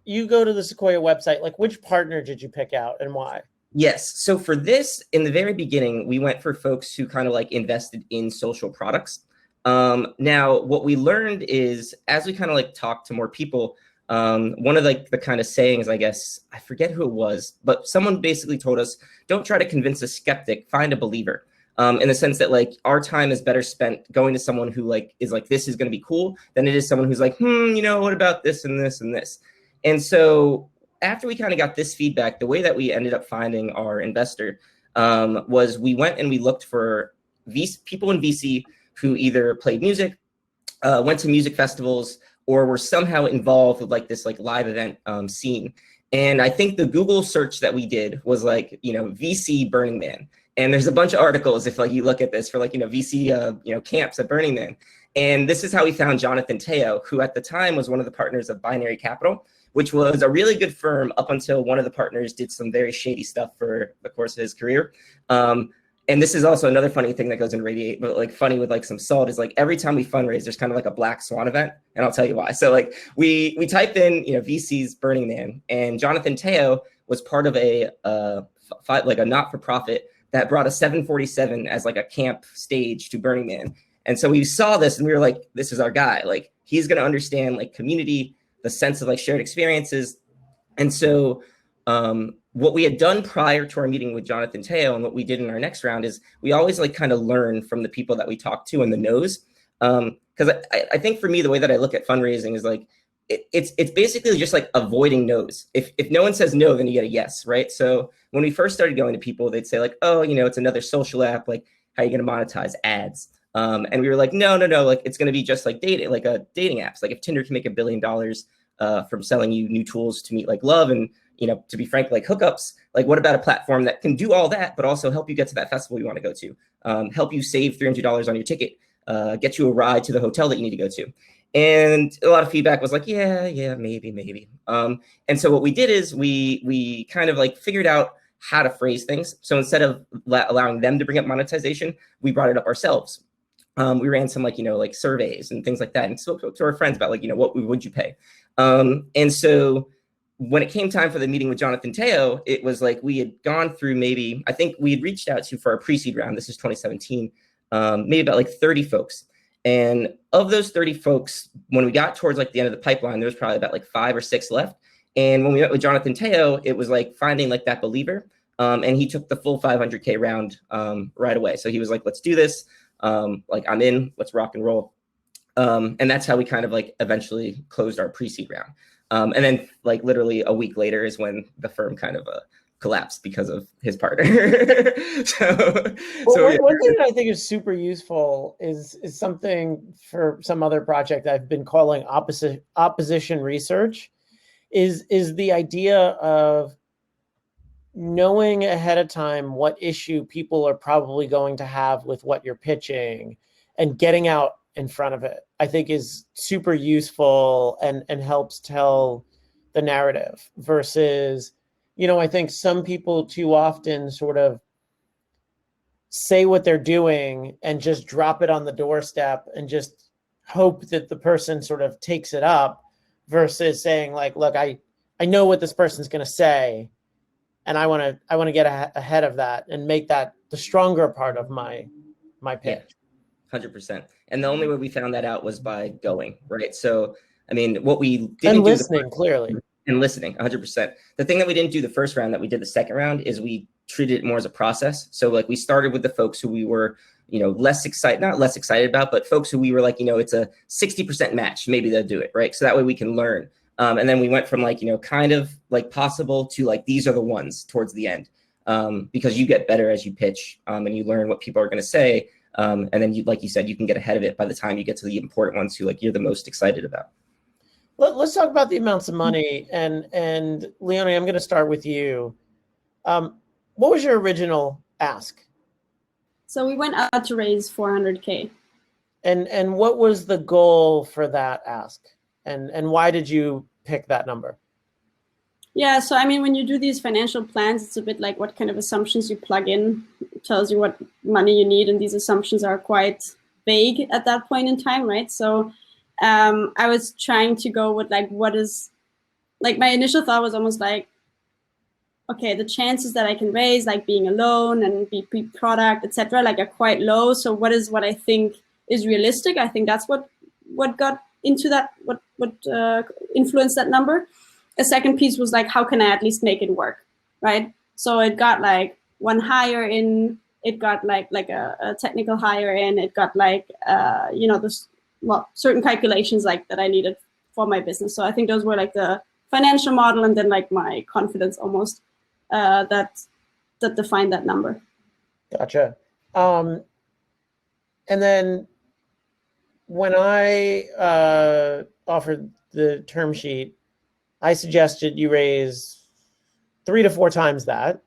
you go to the Sequoia website, which partner did you pick out and why? Yes. So for this, in the very beginning, we went for folks who kind of invested in social products. Now, what we learned is as we kind of talked to more people, one of the kind of sayings, I guess, I forget who it was, but someone basically told us, don't try to convince a skeptic, find a believer. In the sense that our time is better spent going to someone who is this is going to be cool than it is someone who's what about this and this and this. And so after we kind of got this feedback, the way that we ended up finding our investor was we went and we looked for people in VC who either played music, went to music festivals, or were somehow involved with this live event scene. And I think the Google search that we did was VC Burning Man. And there's a bunch of articles if you look at this for VC camps at Burning Man. And this is how we found Jonathan Teo, who at the time was one of the partners of Binary Capital, which was a really good firm up until one of the partners did some very shady stuff for the course of his career. And this is also another funny thing that goes in Radiate, but funny with some salt is every time we fundraise, there's kind of a black swan event, and I'll tell you why. So we typed in VC's Burning Man, and Jonathan Teo was part of a not-for-profit that brought a 747 as a camp stage to Burning Man. And so we saw this and we were like, this is our guy. He's going to understand community, the sense of shared experiences. And so what we had done prior to our meeting with Jonathan Teo and what we did in our next round is we always kind of learn from the people that we talk to in the knows. Because I think for me, the way that I look at fundraising is it's basically just avoiding no's. If no one says no, then you get a yes, right? So when we first started going to people, they'd say oh, it's another social app. How are you going to monetize ads? And we were like, no, it's going to be just dating, dating apps. If Tinder can make $1 billion from selling you new tools to meet love and, to be frank, hookups, what about a platform that can do all that, but also help you get to that festival you want to go to, help you save $300 on your ticket, get you a ride to the hotel that you need to go to. And a lot of feedback was yeah, maybe. And so what we did is we kind of figured out how to phrase things. So instead of allowing them to bring up monetization, we brought it up ourselves. We ran some surveys and things like that, and spoke to our friends about what would you pay. And so when it came time for the meeting with Jonathan Teo, it was we had gone through I think we had reached out to for our pre-seed round. This is 2017, maybe about 30 folks. And of those 30 folks, when we got towards the end of the pipeline, there was probably about 5 or 6 left. And when we met with Jonathan Teo, it was finding that believer. And he took the full 500K round right away. So he was let's do this. I'm in, let's rock and roll. And that's how we kind of eventually closed our pre-seed round. And then literally a week later is when the firm kind of collapsed because of his partner. One thing that I think is super useful is something for some other project I've been calling opposition research, is the idea of knowing ahead of time what issue people are probably going to have with what you're pitching and getting out in front of it, I think is super useful and helps tell the narrative versus, I think some people too often sort of say what they're doing and just drop it on the doorstep and just hope that the person sort of takes it up versus saying look, I know what this person's going to say. And I want to get ahead of that and make that the stronger part of my pitch. Yeah, 100%. And the only way we found that out was by going, right? So, I mean, what we didn't and listening clearly. And listening, 100%. The thing that we didn't do the first round that we did the second round is we treated it more as a process. So we started with the folks who we were, not less excited about, but folks who we were it's a 60% match. Maybe they'll do it, right? So that way we can learn. And then we went from kind of possible to these are the ones towards the end, because you get better as you pitch and you learn what people are going to say. And then you said, you can get ahead of it by the time you get to the important ones who you're the most excited about. Let's talk about the amounts of money. And Leoni, I'm going to start with you. What was your original ask? So we went out to raise 400K. And what was the goal for that ask? And why did you pick that number? Yeah, so I mean, when you do these financial plans, it's a bit like what kind of assumptions you plug in. It tells you what money you need, and these assumptions are quite vague at that point in time, right? So I was trying to go with like, what is, like my initial thought was almost like, okay, the chances that I can raise, like being alone and be pre-product, etc., like are quite low. So what is what I think is realistic? I think that's what got into that, what influenced that number. A second piece was like, how can I at least make it work, right? So it got like one hire in, it got like a technical hire in, it got like there's certain calculations like that I needed for my business. So I think those were like the financial model, and then like my confidence almost that defined that number. Gotcha. And then when I offered the term sheet, I suggested you raise 3 to 4 times that.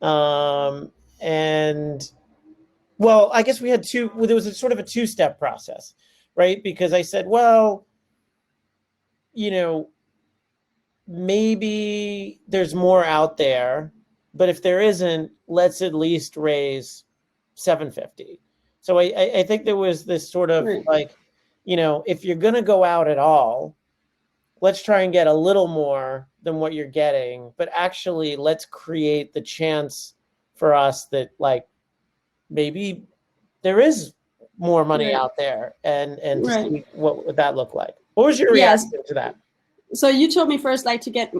And well, I guess we had there was a sort of a 2-step process, right? Because I said, well, maybe there's more out there, but if there isn't, let's at least raise 750. So I think there was this sort of like, if you're going to go out at all, let's try and get a little more than what you're getting, but actually let's create the chance for us that like maybe there is more money out there, and to see what would that look like. What was your reaction to that? So you told me first like to get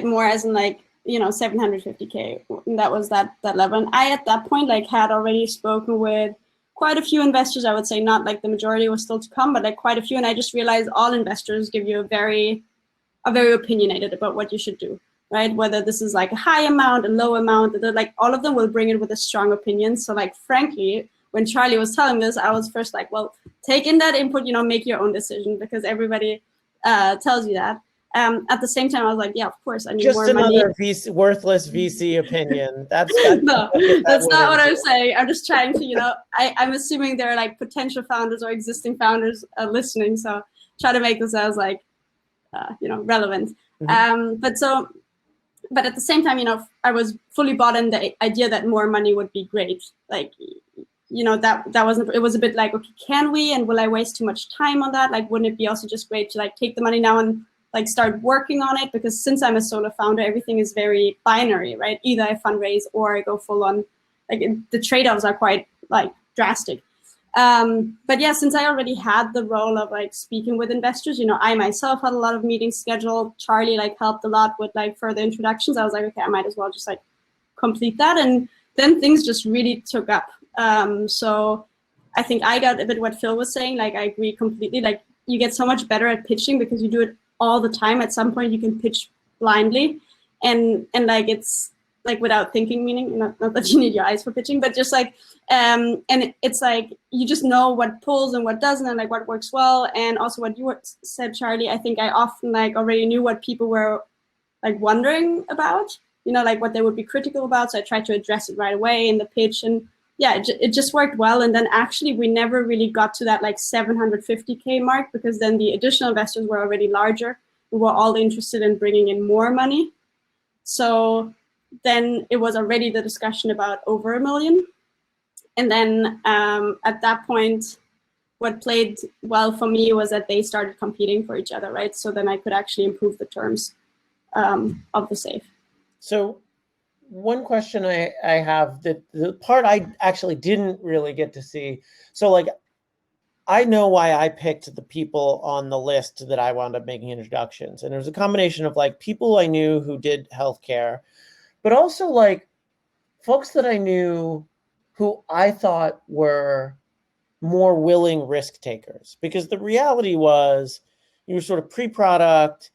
more, as in like 750K. That was that level. And I at that point like had already spoken with quite a few investors. I would say not like the majority was still to come, but like quite a few. And I just realized all investors give you a very opinionated about what you should do, right? Whether this is like a high amount, a low amount, like all of them will bring it with a strong opinion. So like, frankly, when Charlie was telling this, I was first like, well, take in that input, make your own decision, because everybody tells you that. At the same time, I was like, yeah, of course. I need just more money. Another worthless VC opinion. That's no, that's not what I'm saying. I'm just trying to, I'm assuming there are like potential founders or existing founders listening. So try to make this as like, relevant. Mm-hmm. But at the same time, I was fully bought in the idea that more money would be great. Like, that wasn't, it was a bit like, okay, can we, and will I waste too much time on that? Like, wouldn't it be also just great to like take the money now and like start working on it? Because since I'm a solo founder, everything is very binary, right? Either I fundraise or I go full on, like the trade-offs are quite like drastic. But yeah, since I already had the role of like speaking with investors, I myself had a lot of meetings scheduled. Charlie like helped a lot with like further introductions. I was like, okay, I might as well just like complete that. And then things just really took up. So I think I got a bit what Phil was saying. Like, I agree completely. Like, you get so much better at pitching because you do it all the time. At some point you can pitch blindly, and like it's like without thinking, meaning not that you need your eyes for pitching, but just like and it's like you just know what pulls and what doesn't, and like what works well. And also what you said, Charlie, I think I often like already knew what people were like wondering about, like what they would be critical about, so I tried to address it right away in the pitch. And yeah, it just worked well. And then actually we never really got to that like 750K mark, because then the additional investors were already larger. We were all interested in bringing in more money. So then it was already the discussion about over $1 million. And then at that point, what played well for me was that they started competing for each other, right? So then I could actually improve the terms of the safe. So one question I have, that the part I actually didn't really get to see. So like, I know why I picked the people on the list that I wound up making introductions. And it was a combination of like people I knew who did healthcare, but also like folks that I knew who I thought were more willing risk takers. Because the reality was you were sort of pre-product,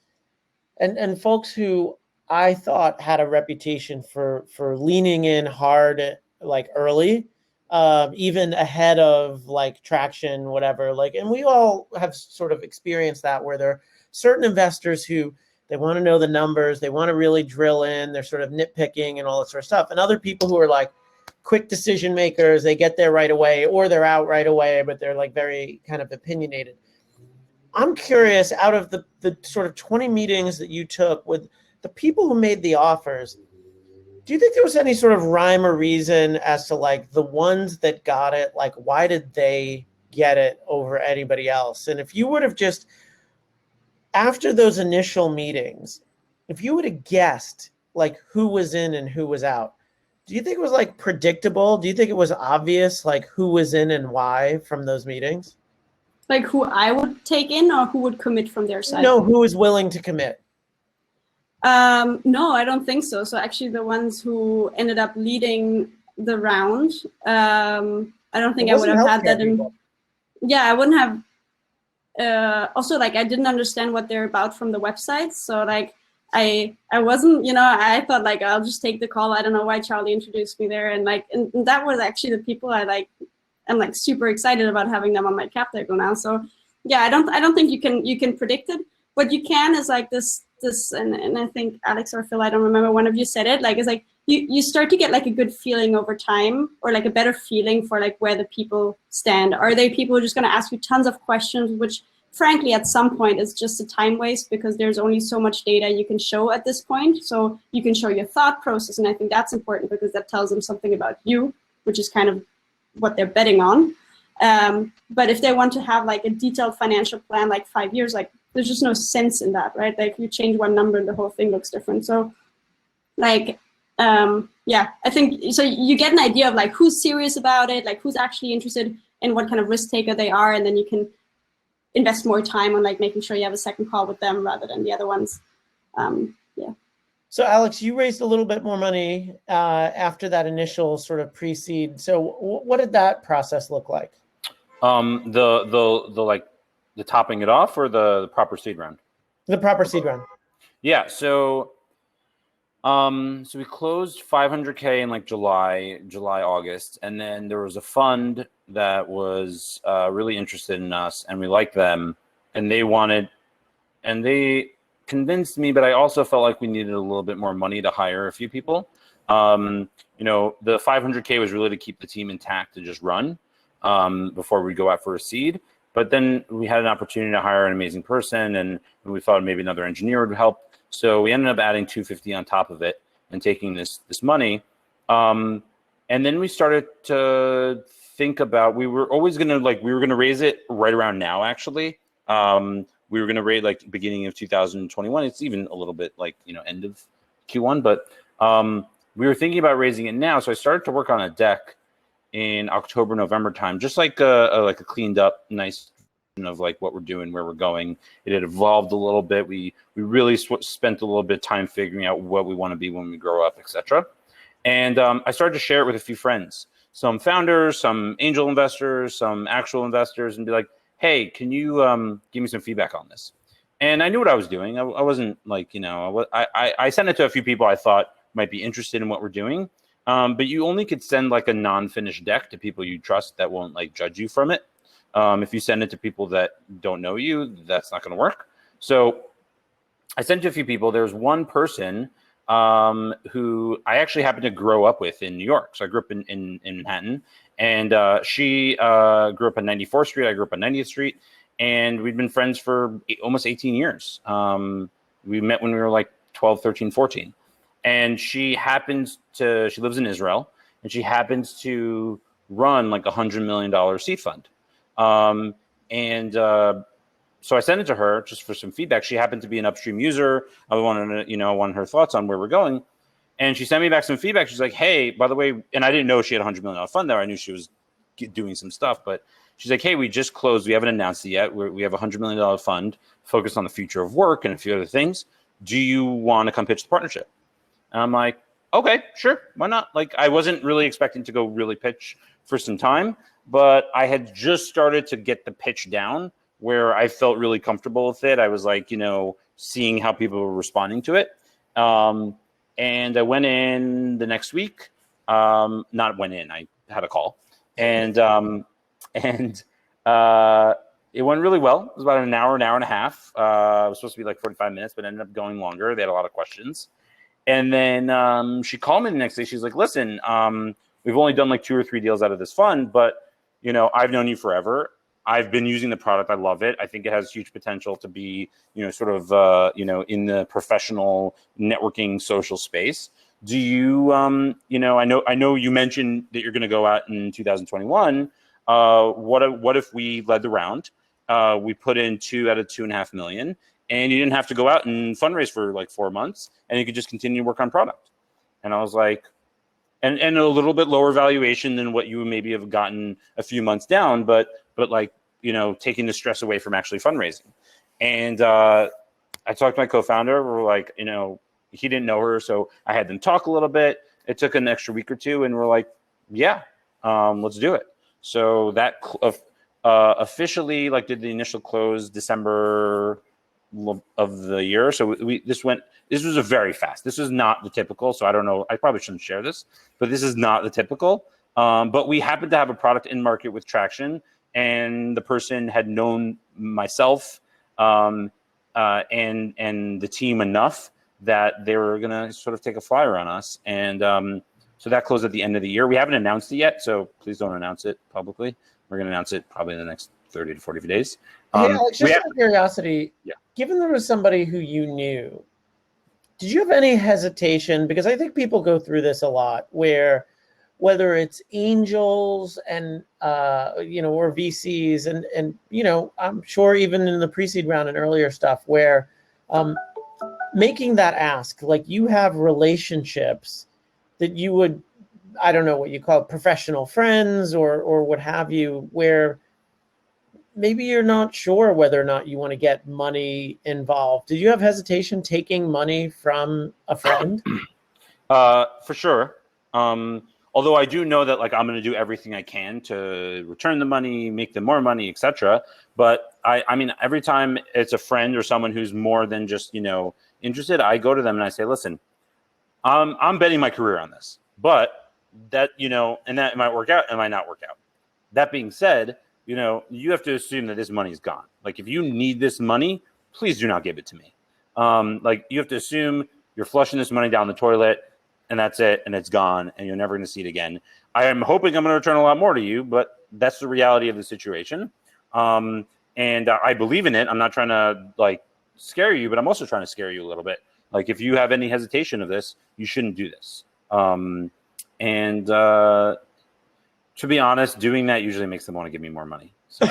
and folks who I thought had a reputation for leaning in hard, like early, even ahead of like traction, whatever. Like, and we all have sort of experienced that, where there are certain investors who They want to know the numbers. They want to really drill in. They're sort of nitpicking and all that sort of stuff. And other people who are like quick decision makers, they get there right away, or they're out right away, but they're like very kind of opinionated. I'm curious, out of the sort of 20 meetings that you took with the people who made the offers, do you think there was any sort of rhyme or reason as to like the ones that got it, like why did they get it over anybody else? And if you would have just, after those initial meetings, if you would have guessed like who was in and who was out, do you think it was like predictable? Do you think it was obvious like who was in and why from those meetings? Like who I would take in or who would commit from their side? No, who is willing to commit? No, I don't think so. So actually the ones who ended up leading the round, I don't think I would have had that in. Yeah, I wouldn't have. Also, like I didn't understand what they're about from the website. So like I wasn't, I thought like I'll just take the call. I don't know why Charlie introduced me there. And like, and that was actually the people I'm like super excited about having them on my cap table now. So yeah, I don't think you can predict it. What you can is like this, and I think Alex or Phil, I don't remember, one of you said it, like it's like you start to get like a good feeling over time, or like a better feeling for like where the people stand. Are they people who are just going to ask you tons of questions, which frankly at some point is just a time waste, because there's only so much data you can show at this point. So you can show your thought process, and I think that's important because that tells them something about you, which is kind of what they're betting on. But if they want to have like a detailed financial plan, like 5 years, like there's just no sense in that, right? Like you change one number and the whole thing looks different. So like, yeah, I think, so you get an idea of like who's serious about it, like who's actually interested in what kind of risk taker they are. And then you can invest more time on like making sure you have a second call with them rather than the other ones. Yeah. So Alex, you raised a little bit more money after that initial sort of pre-seed. So what did that process look like? The topping it off, or the proper seed round? The proper seed round. Yeah. So we closed 500K in like July, August. And then there was a fund that was really interested in us, and we liked them, and they convinced me, but I also felt like we needed a little bit more money to hire a few people. The 500K was really to keep the team intact to just run before we go out for a seed. But then we had an opportunity to hire an amazing person, and we thought maybe another engineer would help. So we ended up adding 250 on top of it and taking this money. And then we started to think about, we were going to raise it right around now, actually. We were going to raise like beginning of 2021. It's even a little bit like, end of Q1, but we were thinking about raising it now. So I started to work on a deck in October, November time, just like a cleaned up, nice of like what we're doing, where we're going. It had evolved a little bit. We really spent a little bit of time figuring out what we want to be when we grow up, etc. And I started to share it with a few friends, some founders, some angel investors, some actual investors, and be like, hey, can you give me some feedback on this? And I knew what I was doing. I wasn't like, I sent it to a few people I thought might be interested in what we're doing. But you only could send like a non-finished deck to people you trust that won't like judge you from it. If you send it to people that don't know you, that's not going to work. So I sent it to a few people. There's one person who I actually happened to grow up with in New York. So I grew up in Manhattan, and she grew up on 94th Street. I grew up on 90th Street, and we'd been friends for almost 18 years. We met when we were like 12, 13, 14. And she lives in Israel, and she happens to run like $100 million seed fund. So I sent it to her just for some feedback. She happened to be an Upstream user. I wanted her thoughts on where we're going. And she sent me back some feedback. She's like, hey, by the way, and I didn't know she had $100 million fund there. I knew she was doing some stuff, but she's like, hey, we just closed. We haven't announced it yet. We have a $100 million fund focused on the future of work and a few other things. Do you want to come pitch the partnership? And I'm like, okay, sure. Why not? Like, I wasn't really expecting to go really pitch for some time, but I had just started to get the pitch down where I felt really comfortable with it. I was like, seeing how people were responding to it. And I went in the next week. I had a call. And It went really well. It was about an hour and a half. It was supposed to be like 45 minutes, but ended up going longer. They had a lot of questions. And then she called me the next day. She's like, listen, we've only done like 2 or 3 deals out of this fund, but, you know, I've known you forever. I've been using the product. I love it. I think it has huge potential to be, you know, sort of, you know, in the professional networking social space. Do you, you know, I know you mentioned that you're going to go out in 2021. What if we led the round? We put in 2 out of 2.5 million, and you didn't have to go out and fundraise for like 4 months, and you could just continue to work on product. And I was like, and a little bit lower valuation than what you maybe have gotten a few months down, but like, you know, taking the stress away from actually fundraising. And I talked to my co-founder. We're like, you know, he didn't know her, so I had them talk a little bit. It took an extra week or 2, and we're like, yeah, let's do it. So that officially like did the initial close December of the year. So this was a very fast. This was not the typical. So I don't know. I probably shouldn't share this, but this is not the typical. But we happened to have a product in market with traction, and the person had known myself and the team enough that they were going to sort of take a flyer on us. And so that closed at the end of the year. We haven't announced it yet, so please don't announce it publicly. We're going to announce it probably in the next 30 to 40 days. Hey, Alex, just out of curiosity, given there was somebody who you knew, did you have any hesitation? Because I think people go through this a lot, where whether it's angels and you know, or VCs, and you know, I'm sure even in the pre-seed round and earlier stuff, where making that ask, like you have relationships that you would, I don't know what you call it, professional friends or what have you, where maybe you're not sure whether or not you want to get money involved. Did you have hesitation taking money from a friend? For sure. Although I do know that like I'm going to do everything I can to return the money, make them more money, etc. But I mean, every time it's a friend or someone who's more than just, you know, interested, I go to them and I say, listen, I'm betting my career on this, but that, you know, and that might work out, it might not work out. That being said, you know, you have to assume that this money is gone. Like if you need this money, please do not give it to me. Like you have to assume you're flushing this money down the toilet and that's it, and it's gone, and you're never going to see it again. I am hoping I'm going to return a lot more to you, but that's the reality of the situation. And I believe in it. I'm not trying to like scare you, but I'm also trying to scare you a little bit. Like if you have any hesitation of this, you shouldn't do this. And to be honest, doing that usually makes them want to give me more money. So.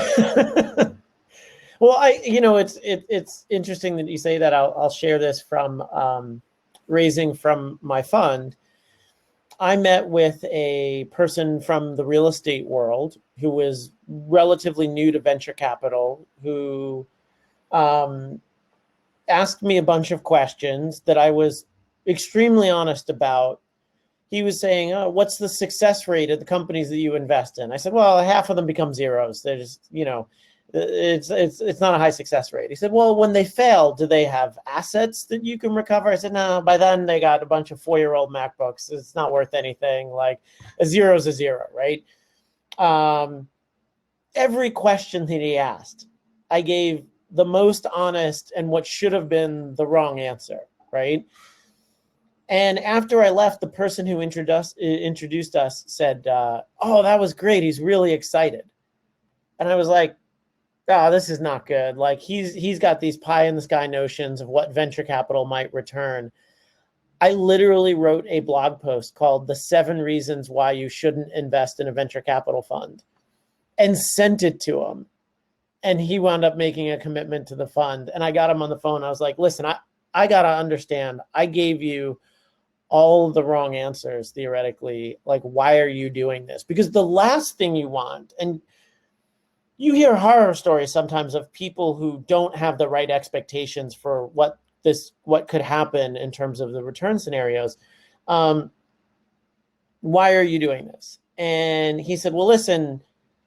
Well, you know, it's interesting that you say that. I'll share this from raising from my fund. I met with a person from the real estate world who was relatively new to venture capital, who asked me a bunch of questions that I was extremely honest about. He was saying, oh, what's the success rate of the companies that you invest in? I said, well, half of them become zeros. They're just, you know, it's not a high success rate. He said, well, when they fail, do they have assets that you can recover? I said, no, by then they got a bunch of 4-year-old MacBooks. It's not worth anything. Like a zero is a zero, right? Every question that he asked, I gave the most honest and what should have been the wrong answer, right? And after I left, the person who introduced us said, oh, that was great. He's really excited. And I was like, oh, this is not good. Like he's got these pie in the sky notions of what venture capital might return. I literally wrote a blog post called The 7 Reasons Why You Shouldn't Invest in a Venture Capital Fund and sent it to him. And he wound up making a commitment to the fund. And I got him on the phone. I was like, listen, I got to understand. I gave you all of the wrong answers, theoretically. Like, why are you doing this? Because the last thing you want, and you hear horror stories sometimes of people who don't have the right expectations for what could happen in terms of the return scenarios. Why are you doing this? And he said, well, listen,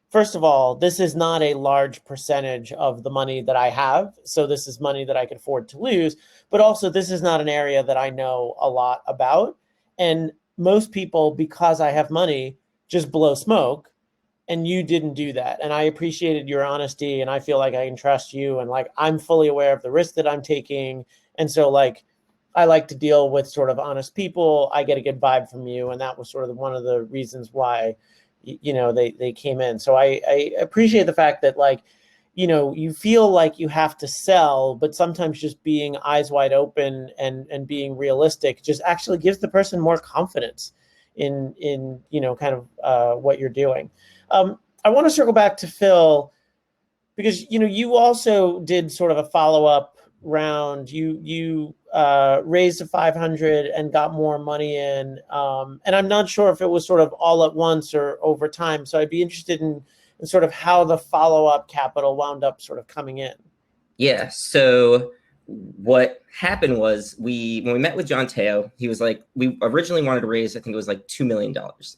first of all, this is not a large percentage of the money that I have. So this is money that I can afford to lose. But also, this is not an area that I know a lot about. And most people, because I have money, just blow smoke. and you didn't do that. And I appreciated your honesty, and I feel like I can trust you, and like I'm fully aware of the risk that I'm taking. And so like I like to deal with sort of honest people. I get a good vibe from you, and that was sort of one of the reasons why they came in. So I appreciate the fact that like you feel like you have to sell, but sometimes just being eyes wide open and being realistic just actually gives the person more confidence in kind of what you're doing. I want to circle back to Phil, because you also did sort of a follow-up round. You raised to 500 and got more money in, and I'm not sure if it was sort of all at once or over time. So I'd be interested in sort of how the follow-up capital wound up sort of coming in. Yeah. So what happened was when we met with John Teo, he was like, we originally wanted to raise, I think it was like $2 million.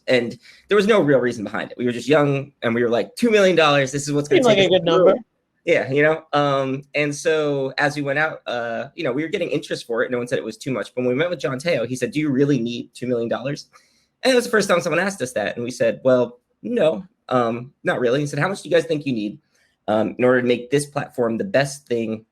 And there was no real reason behind it. We were just young and we were like, $2 million, this is what's going to take like a good number. Yeah. And so as we went out, we were getting interest for it. No one said it was too much. But when we met with John Teo, he said, do you really need $2 million? And it was the first time someone asked us that. And we said, well, no, not really. He said, how much do you guys think you need in order to make this platform the best thing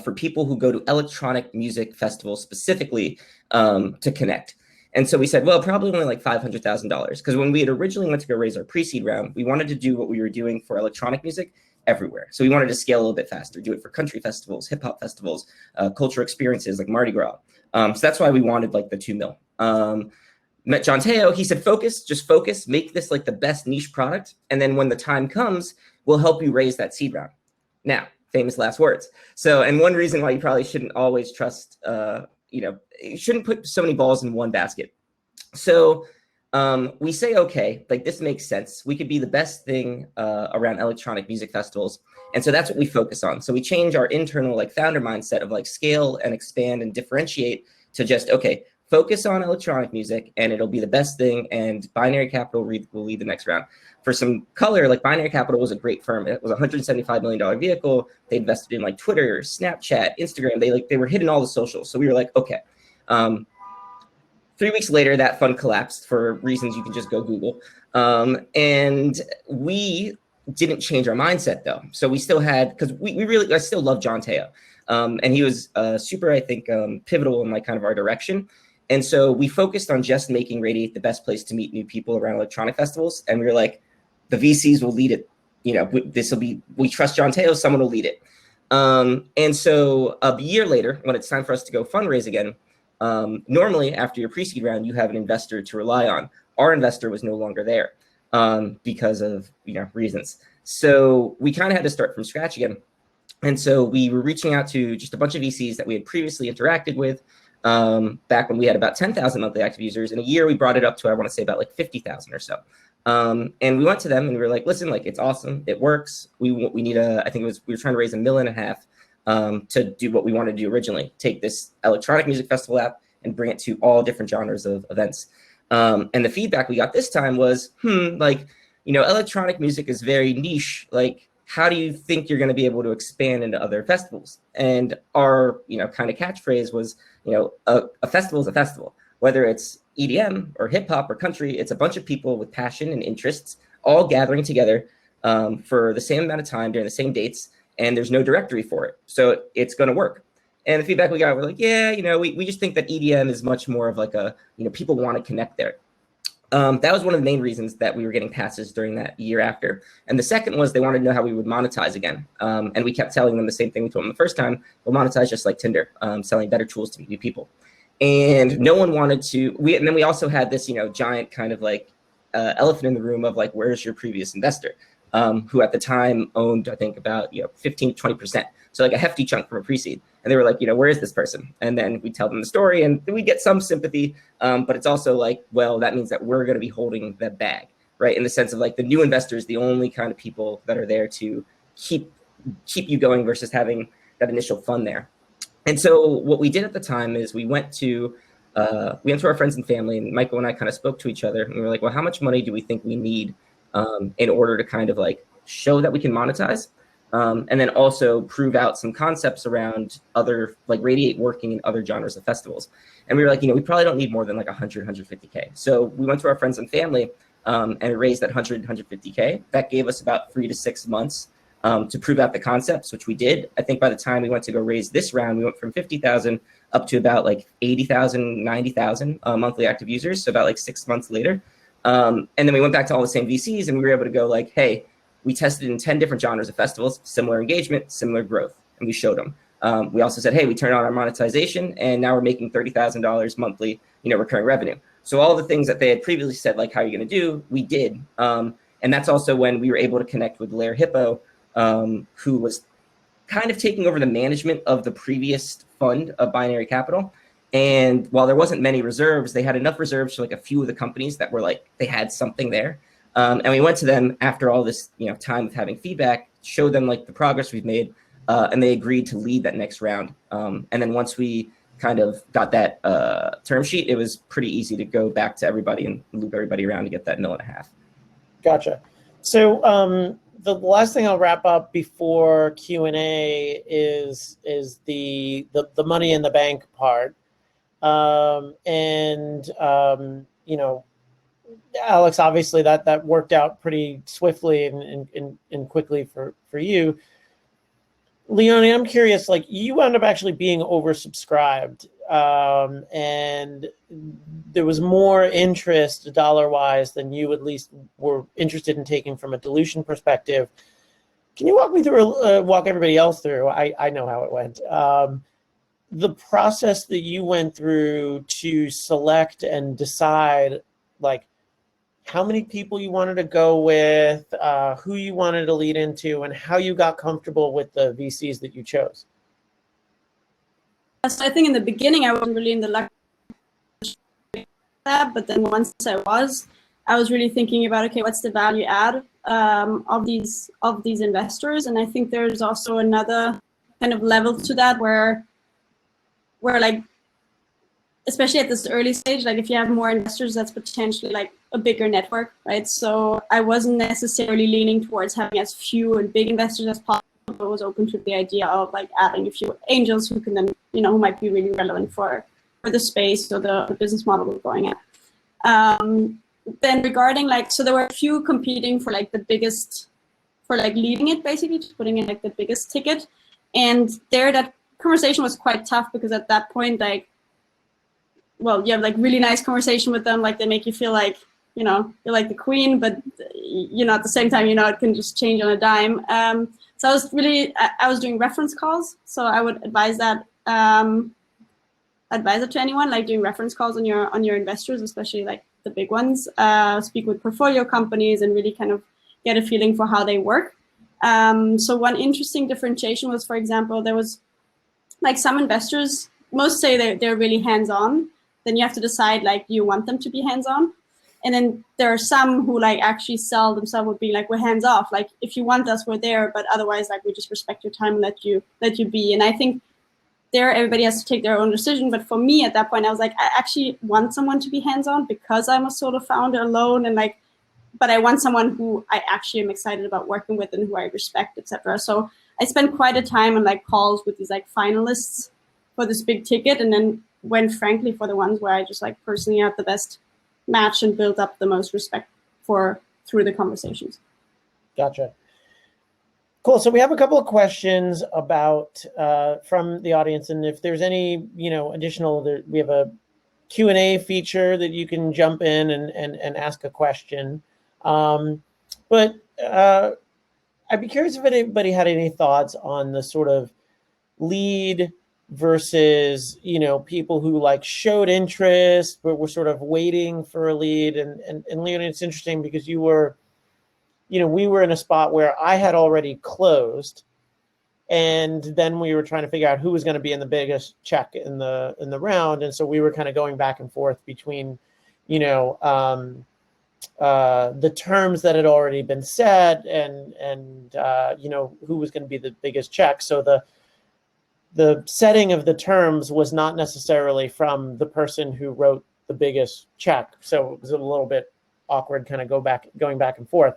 for people who go to electronic music festivals specifically to connect? And so we said, well, probably only like $500,000. Because when we had originally went to go raise our pre-seed round, we wanted to do what we were doing for electronic music everywhere. So we wanted to scale a little bit faster, do it for country festivals, hip hop festivals, cultural experiences like Mardi Gras. So that's why we wanted like the 2 mil. Met John Teo, he said, just focus, make this like the best niche product. And then when the time comes, we'll help you raise that seed round. Now, famous last words. So, and one reason why you probably shouldn't always trust, you shouldn't put so many balls in one basket. So we say, okay, like this makes sense. We could be the best thing around electronic music festivals. And so that's what we focus on. So we change our internal like founder mindset of like scale and expand and differentiate to just, okay, focus on electronic music and it'll be the best thing, and Binary Capital will lead the next round. For some color, like Binary Capital was a great firm. It was a $175 million vehicle. They invested in like Twitter, Snapchat, Instagram. They were hitting all the socials. So we were like, okay. 3 weeks later, that fund collapsed for reasons you can just go Google. And we didn't change our mindset though. So we still had, because I still love John Teo. And he was super, I think, pivotal in like kind of our direction. And so we focused on just making Radiate the best place to meet new people around electronic festivals. And we were like, the VCs will lead it. We trust John Teo, someone will lead it. And so a year later, when it's time for us to go fundraise again, normally after your pre-seed round, you have an investor to rely on. Our investor was no longer there because of reasons. So we kind of had to start from scratch again. And so we were reaching out to just a bunch of VCs that we had previously interacted with back when we had about 10,000 monthly active users. In a year, we brought it up to, I want to say, about like 50,000 or so. And we went to them and we were like, listen, like it's awesome. It works. We need I think we were trying to raise $1.5 million to do what we wanted to do originally, take this electronic music festival app and bring it to all different genres of events. And the feedback we got this time was, electronic music is very niche. Like, how do you think you're going to be able to expand into other festivals? And our, kind of catchphrase was, a festival is a festival, whether it's EDM or hip hop or country. It's a bunch of people with passion and interests all gathering together for the same amount of time during the same dates. And there's no directory for it. So it's going to work. And the feedback we got, we're like, yeah, we just think that EDM is much more of like a, people want to connect there. That was one of the main reasons that we were getting passes during that year after. And the second was they wanted to know how we would monetize again. And we kept telling them the same thing we told them the first time: we'll monetize just like Tinder, selling better tools to meet new people. And no one wanted to, and then we also had this, giant kind of like elephant in the room of like, where's your previous investor? Who at the time owned, I think, about 15 to 20%. So like a hefty chunk from a pre-seed. And they were like, where is this person? And then we tell them the story and we get some sympathy. But it's also like, well, that means that we're going to be holding the bag, right? In the sense of like the new investors, the only kind of people that are there to keep you going versus having that initial fund there. And so what we did at the time is we went to our friends and family, and Michael and I kind of spoke to each other and we were like, well, how much money do we think we need in order to kind of like show that we can monetize? And then also prove out some concepts around other, like Radiate working in other genres of festivals. And we were like, we probably don't need more than like 100, 150K. So we went to our friends and family and it raised that 150K. That gave us about 3 to 6 months to prove out the concepts, which we did. I think by the time we went to go raise this round, we went from 50,000 up to about like 80,000, 90,000 monthly active users. So about like 6 months later. And then we went back to all the same VCs and we were able to go like, hey, we tested in 10 different genres of festivals, similar engagement, similar growth, and we showed them. We also said, hey, we turned on our monetization and now we're making $30,000 monthly, recurring revenue. So all the things that they had previously said, like, how are you going to do, we did. And that's also when we were able to connect with Lair Hippo, who was kind of taking over the management of the previous fund of Binary Capital. And while there wasn't many reserves, they had enough reserves for like a few of the companies that were like, they had something there. And we went to them after all this, time of having feedback, showed them like the progress we've made, and they agreed to lead that next round. And then once we kind of got that term sheet, it was pretty easy to go back to everybody and loop everybody around to get that $1.5 million. Gotcha. So the last thing I'll wrap up before Q&A is the money in the bank part. Alex, obviously that worked out pretty swiftly and quickly for you. Leoni, I'm curious, like you wound up actually being oversubscribed, and there was more interest dollar-wise than you at least were interested in taking from a dilution perspective. Can you walk me through, walk everybody else through? I know how it went. The process that you went through to select and decide, like, how many people you wanted to go with, who you wanted to lead into, and how you got comfortable with the VCs that you chose. So I think in the beginning, I wasn't really in the luck that, but then once I was really thinking about, okay, what's the value add of these investors? And I think there's also another kind of level to that where like, especially at this early stage, like if you have more investors, that's potentially like a bigger network, right? So I wasn't necessarily leaning towards having as few and big investors as possible, but was open to the idea of like adding a few angels who can then, who might be really relevant for the space or the business model we're going at. Then regarding like, so there were a few competing for like the biggest, for like leading it basically, just putting in like the biggest ticket. And there that conversation was quite tough because at that point, like, well, you have like really nice conversation with them. Like they make you feel like, you're like the queen, but at the same time, it can just change on a dime. So I was doing reference calls. So I would advise that, advise it to anyone, like doing reference calls on your investors, especially like the big ones, speak with portfolio companies and really kind of get a feeling for how they work. So one interesting differentiation was, for example, there was like some investors, most say they're really hands-on. Then you have to decide, like, do you want them to be hands-on? And then there are some who like actually sell themselves with being like, we're hands-off. Like, if you want us, we're there, but otherwise, like, we just respect your time and let you be. And I think there, everybody has to take their own decision. But for me, at that point, I was like, I actually want someone to be hands-on because I'm a solo founder alone, and like, but I want someone who I actually am excited about working with and who I respect, etc. So I spent quite a time on like calls with these like finalists for this big ticket, and then went frankly for the ones where I just like personally had the best match and built up the most respect for through the conversations. Gotcha. Cool. So we have a couple of questions about from the audience, and if there's any additional, we have a Q&A feature that you can jump in and ask a question. But I'd be curious if anybody had any thoughts on the sort of lead versus, people who like showed interest, but were sort of waiting for a lead. And Leoni, it's interesting because you were, we were in a spot where I had already closed, and then we were trying to figure out who was going to be in the biggest check in the round. And so we were kind of going back and forth between, the terms that had already been set and who was going to be the biggest check. So the setting of the terms was not necessarily from the person who wrote the biggest check. So it was a little bit awkward kind of going back and forth.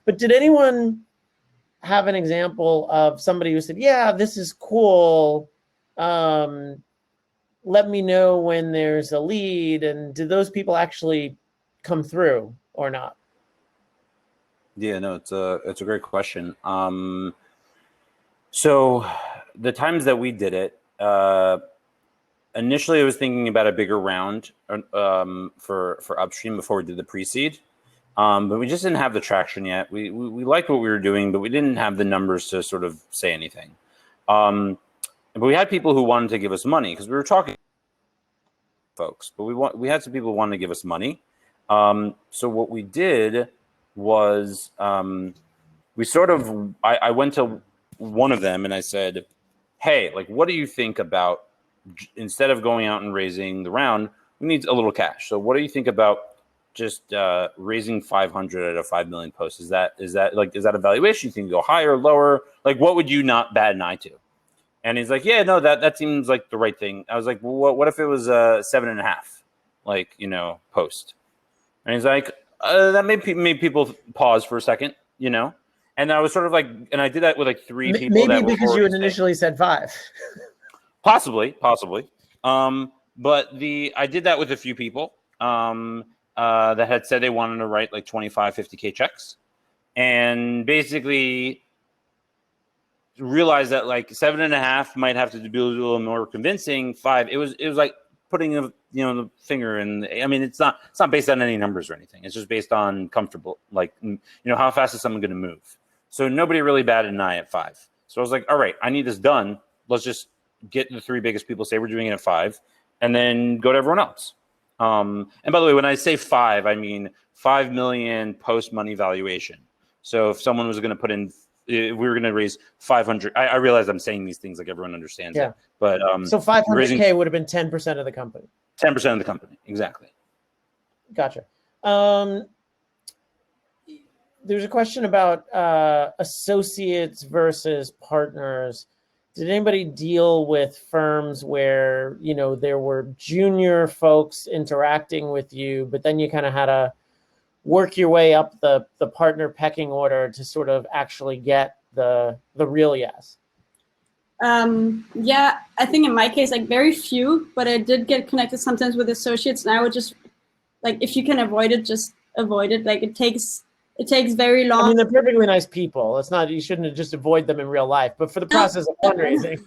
But did anyone have an example of somebody who said, yeah, this is cool, let me know when there's a lead? And did those people actually come through or not? Yeah, no, it's a great question. So the times that we did it, initially I was thinking about a bigger round for Upstream before we did the pre-seed. But we just didn't have the traction yet. We liked what we were doing, but we didn't have the numbers to sort of say anything. But we had people who wanted to give us money because we were talking to folks, but we had some people who wanted to give us money. So what we did was we sort of, I went to one of them and I said, hey, like, what do you think about, instead of going out and raising the round, we need a little cash. So what do you think about just raising 500 at a 5 million post? Is that a valuation? You think go higher, lower? Like, what would you not bat an eye to? And he's like, yeah, no, that seems like the right thing. I was like, well, what if it was 7.5, like, post? And he's like, that made people pause for a second, And I was sort of like, and I did that with like 3 people. Maybe that because you had initially said 5. Possibly. But I did that with a few people that had said they wanted to write like 25, 50K checks, and basically realized that like 7.5 might have to be a little more convincing. 5, it was like putting the finger in. I mean, it's not based on any numbers or anything. It's just based on comfortable, like, how fast is someone going to move? So nobody really batted an eye at 5. So I was like, all right, I need this done. Let's just get the 3 biggest people, say we're doing it at 5, and then go to everyone else. And by the way, when I say 5, I mean 5 million post money valuation. So if someone was going to put in, if we were going to raise 500, I realize I'm saying these things like everyone understands it, but so 500K would have been 10% of the company. 10% of the company, exactly. Gotcha. There's a question about associates versus partners. Did anybody deal with firms where, there were junior folks interacting with you, but then you kind of had to work your way up the partner pecking order to sort of actually get the real yes? Yeah, I think in my case, like very few, but I did get connected sometimes with associates, and I would just, like, if you can avoid it, just avoid it. Like, it takes very long. I mean, they're perfectly nice people. It's not, you shouldn't just avoid them in real life, but for the process of fundraising.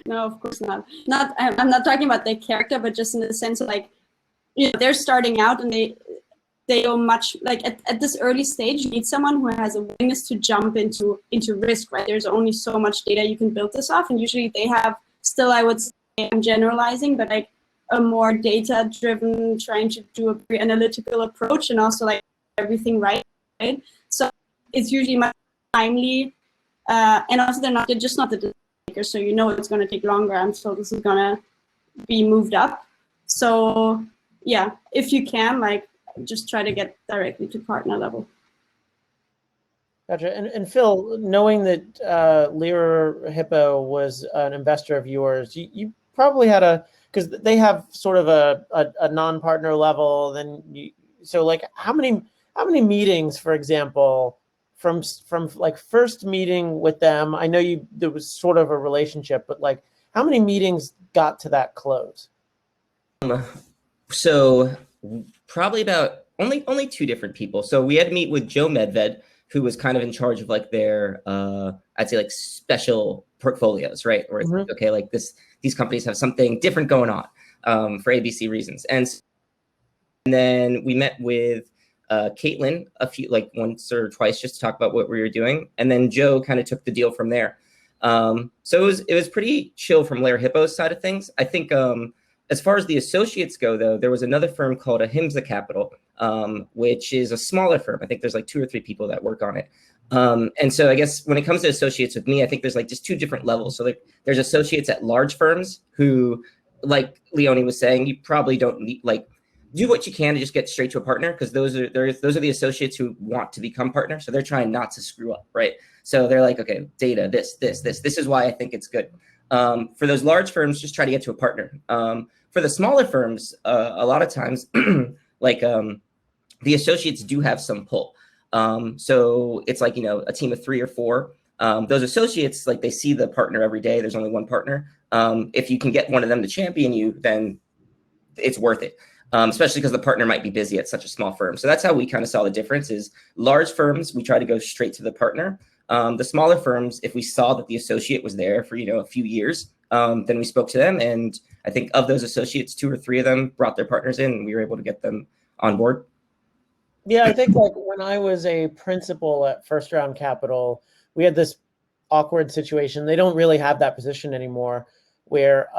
No, of course not. I'm not talking about their character, but just in the sense of, like, they're starting out and they don't much, like, at this early stage, you need someone who has a willingness to jump into risk, right? There's only so much data you can build this off, and usually they have still, I would say, I'm generalizing, but like a more data-driven, trying to do a very analytical approach, and also like everything right? So it's usually much timely, and also they're just not the decision makers, so it's going to take longer until this is going to be moved up. So yeah, if you can, like, just try to get directly to partner level. Gotcha. And Phil, knowing that Lira Hippo was an investor of yours, you probably had because they have sort of a non-partner level. So like how many meetings, for example, from like first meeting with them? I know there was sort of a relationship, but like how many meetings got to that close? So probably about only 2 different people. So we had to meet with Joe Medved, who was kind of in charge of like their I'd say like special portfolios, right? Where it's like, okay, like these companies have something different going on for ABC reasons. And then we met with Caitlin once or twice just to talk about what we were doing, and then Joe kind of took the deal from there. So it was pretty chill from Lira Hippo's side of things. I think as far as the associates go, though, there was another firm called Ahimsa Capital, which is a smaller firm. I think there's like 2 or 3 people that work on it. And so I guess when it comes to associates with me, I think there's like just 2 different levels. So like there's associates at large firms who, like Leoni was saying, you probably don't need, like, do what you can to just get straight to a partner, because those are the associates who want to become partners. So they're trying not to screw up, right? So they're like, okay, data, this is why I think it's good. For those large firms, just try to get to a partner. For the smaller firms, a lot of times, like the associates do have some pull. So it's like, a team of 3 or 4. Those associates, like, they see the partner every day. There's only one partner. If you can get one of them to champion you, then it's worth it. especially because the partner might be busy at such a small firm. So that's how we kind of saw the difference. Is large firms, we try to go straight to the partner. The smaller firms, if we saw that the associate was there for, a few years, then we spoke to them. And I think of those associates, 2 or 3 of them brought their partners in, and we were able to get them on board. Yeah, I think like when I was a principal at First Round Capital, we had this awkward situation. They don't really have that position anymore, where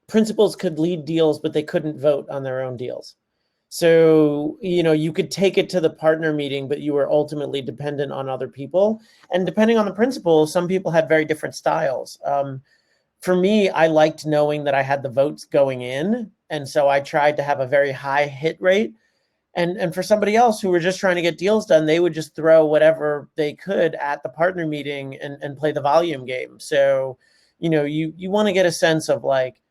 principals could lead deals, but they couldn't vote on their own deals. So, you could take it to the partner meeting, but you were ultimately dependent on other people. And depending on the principal, some people had very different styles. For me, I liked knowing that I had the votes going in. And so I tried to have a very high hit rate. And for somebody else who were just trying to get deals done, they would just throw whatever they could at the partner meeting and play the volume game. So, you want to get a sense of like,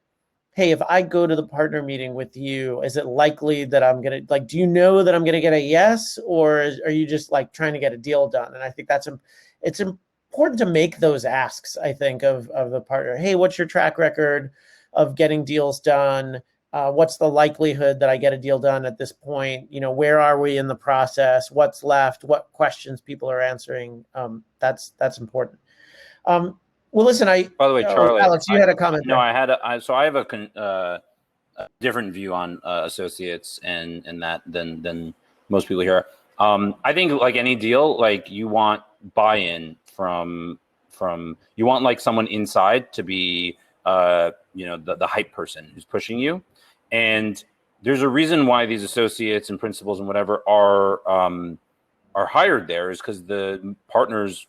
hey, if I go to the partner meeting with you, is it likely that I'm going to, do you know that I'm going to get a yes? Or are you just like trying to get a deal done? And I think it's important to make those asks, I think, of the partner. Hey, what's your track record of getting deals done? What's the likelihood that I get a deal done at this point? Where are we in the process? What's left? What questions people are answering? That's important. Well, listen, by the way, Charlie, Alex, you had a comment. No, I have a different view on associates and that than most people here. I think like any deal, like you want buy-in from you want like someone inside to be the hype person who's pushing you. And there's a reason why these associates and principals and whatever are hired there, is because the partners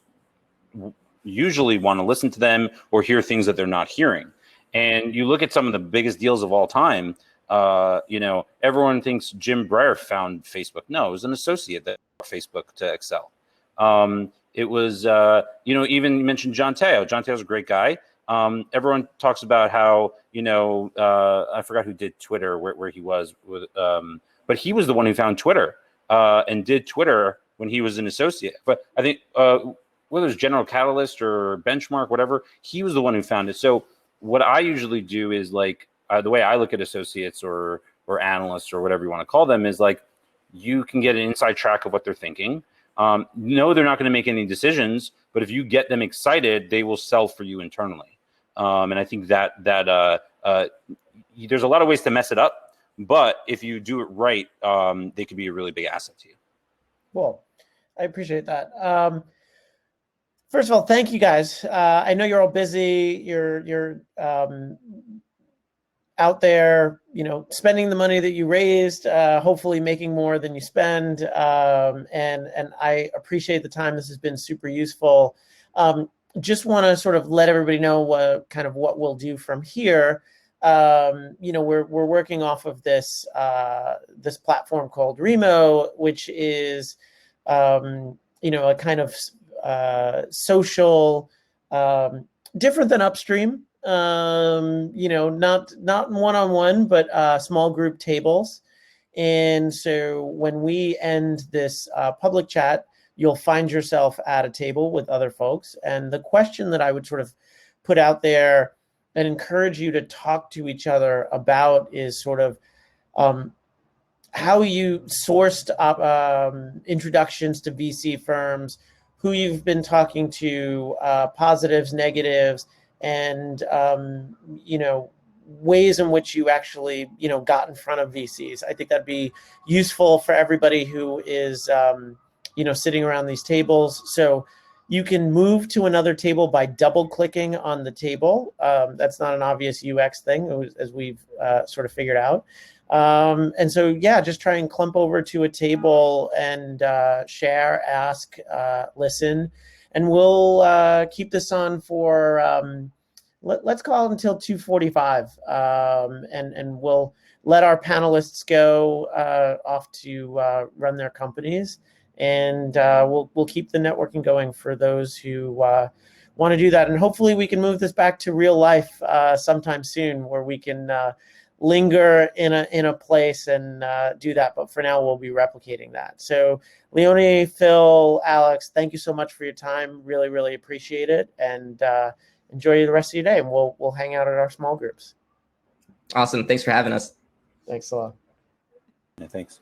usually want to listen to them or hear things that they're not hearing. And you look at some of the biggest deals of all time, everyone thinks Jim Breyer found Facebook. No, it was an associate that brought Facebook to Excel. It was, even you mentioned John Teo. John Teo's a great guy. Everyone talks about how, I forgot who did Twitter, where he was with, but he was the one who found Twitter and did Twitter when he was an associate. But I think whether it's General Catalyst or Benchmark, whatever, he was the one who found it. So what I usually do is like the way I look at associates or analysts or whatever you want to call them is like you can get an inside track of what they're thinking. No, they're not going to make any decisions, but if you get them excited, they will sell for you internally. And I think that there's a lot of ways to mess it up, but if you do it right, they could be a really big asset to you. Cool. I appreciate that. First of all, thank you guys. I know you're all busy. You're out there, spending the money that you raised, hopefully making more than you spend. And I appreciate the time. This has been super useful. Just want to sort of let everybody know what we'll do from here. We're working off of this platform called Remo, which is a kind of social, different than Upstream. Not one-on-one, but small group tables. And so when we end this public chat, you'll find yourself at a table with other folks. And the question that I would sort of put out there and encourage you to talk to each other about is sort of how you sourced introductions to VC firms, who you've been talking to, positives, negatives, and ways in which you actually got in front of VCs. I think that'd be useful for everybody who is sitting around these tables. So you can move to another table by double clicking on the table. That's not an obvious UX thing, as we've sort of figured out. And so, yeah, just try and clump over to a table and share, ask, listen, and we'll keep this on for, let's call it until 2:45, and we'll let our panelists go off to run their companies, and we'll keep the networking going for those who want to do that. And hopefully we can move this back to real life sometime soon, where we can linger in a place and do that. But for now, we'll be replicating that. So Leoni, Phil, Alex, thank you so much for your time. Really, really appreciate it. And enjoy the rest of your day. And we'll hang out at our small groups. Awesome. Thanks for having us. Thanks a lot. Yeah, thanks.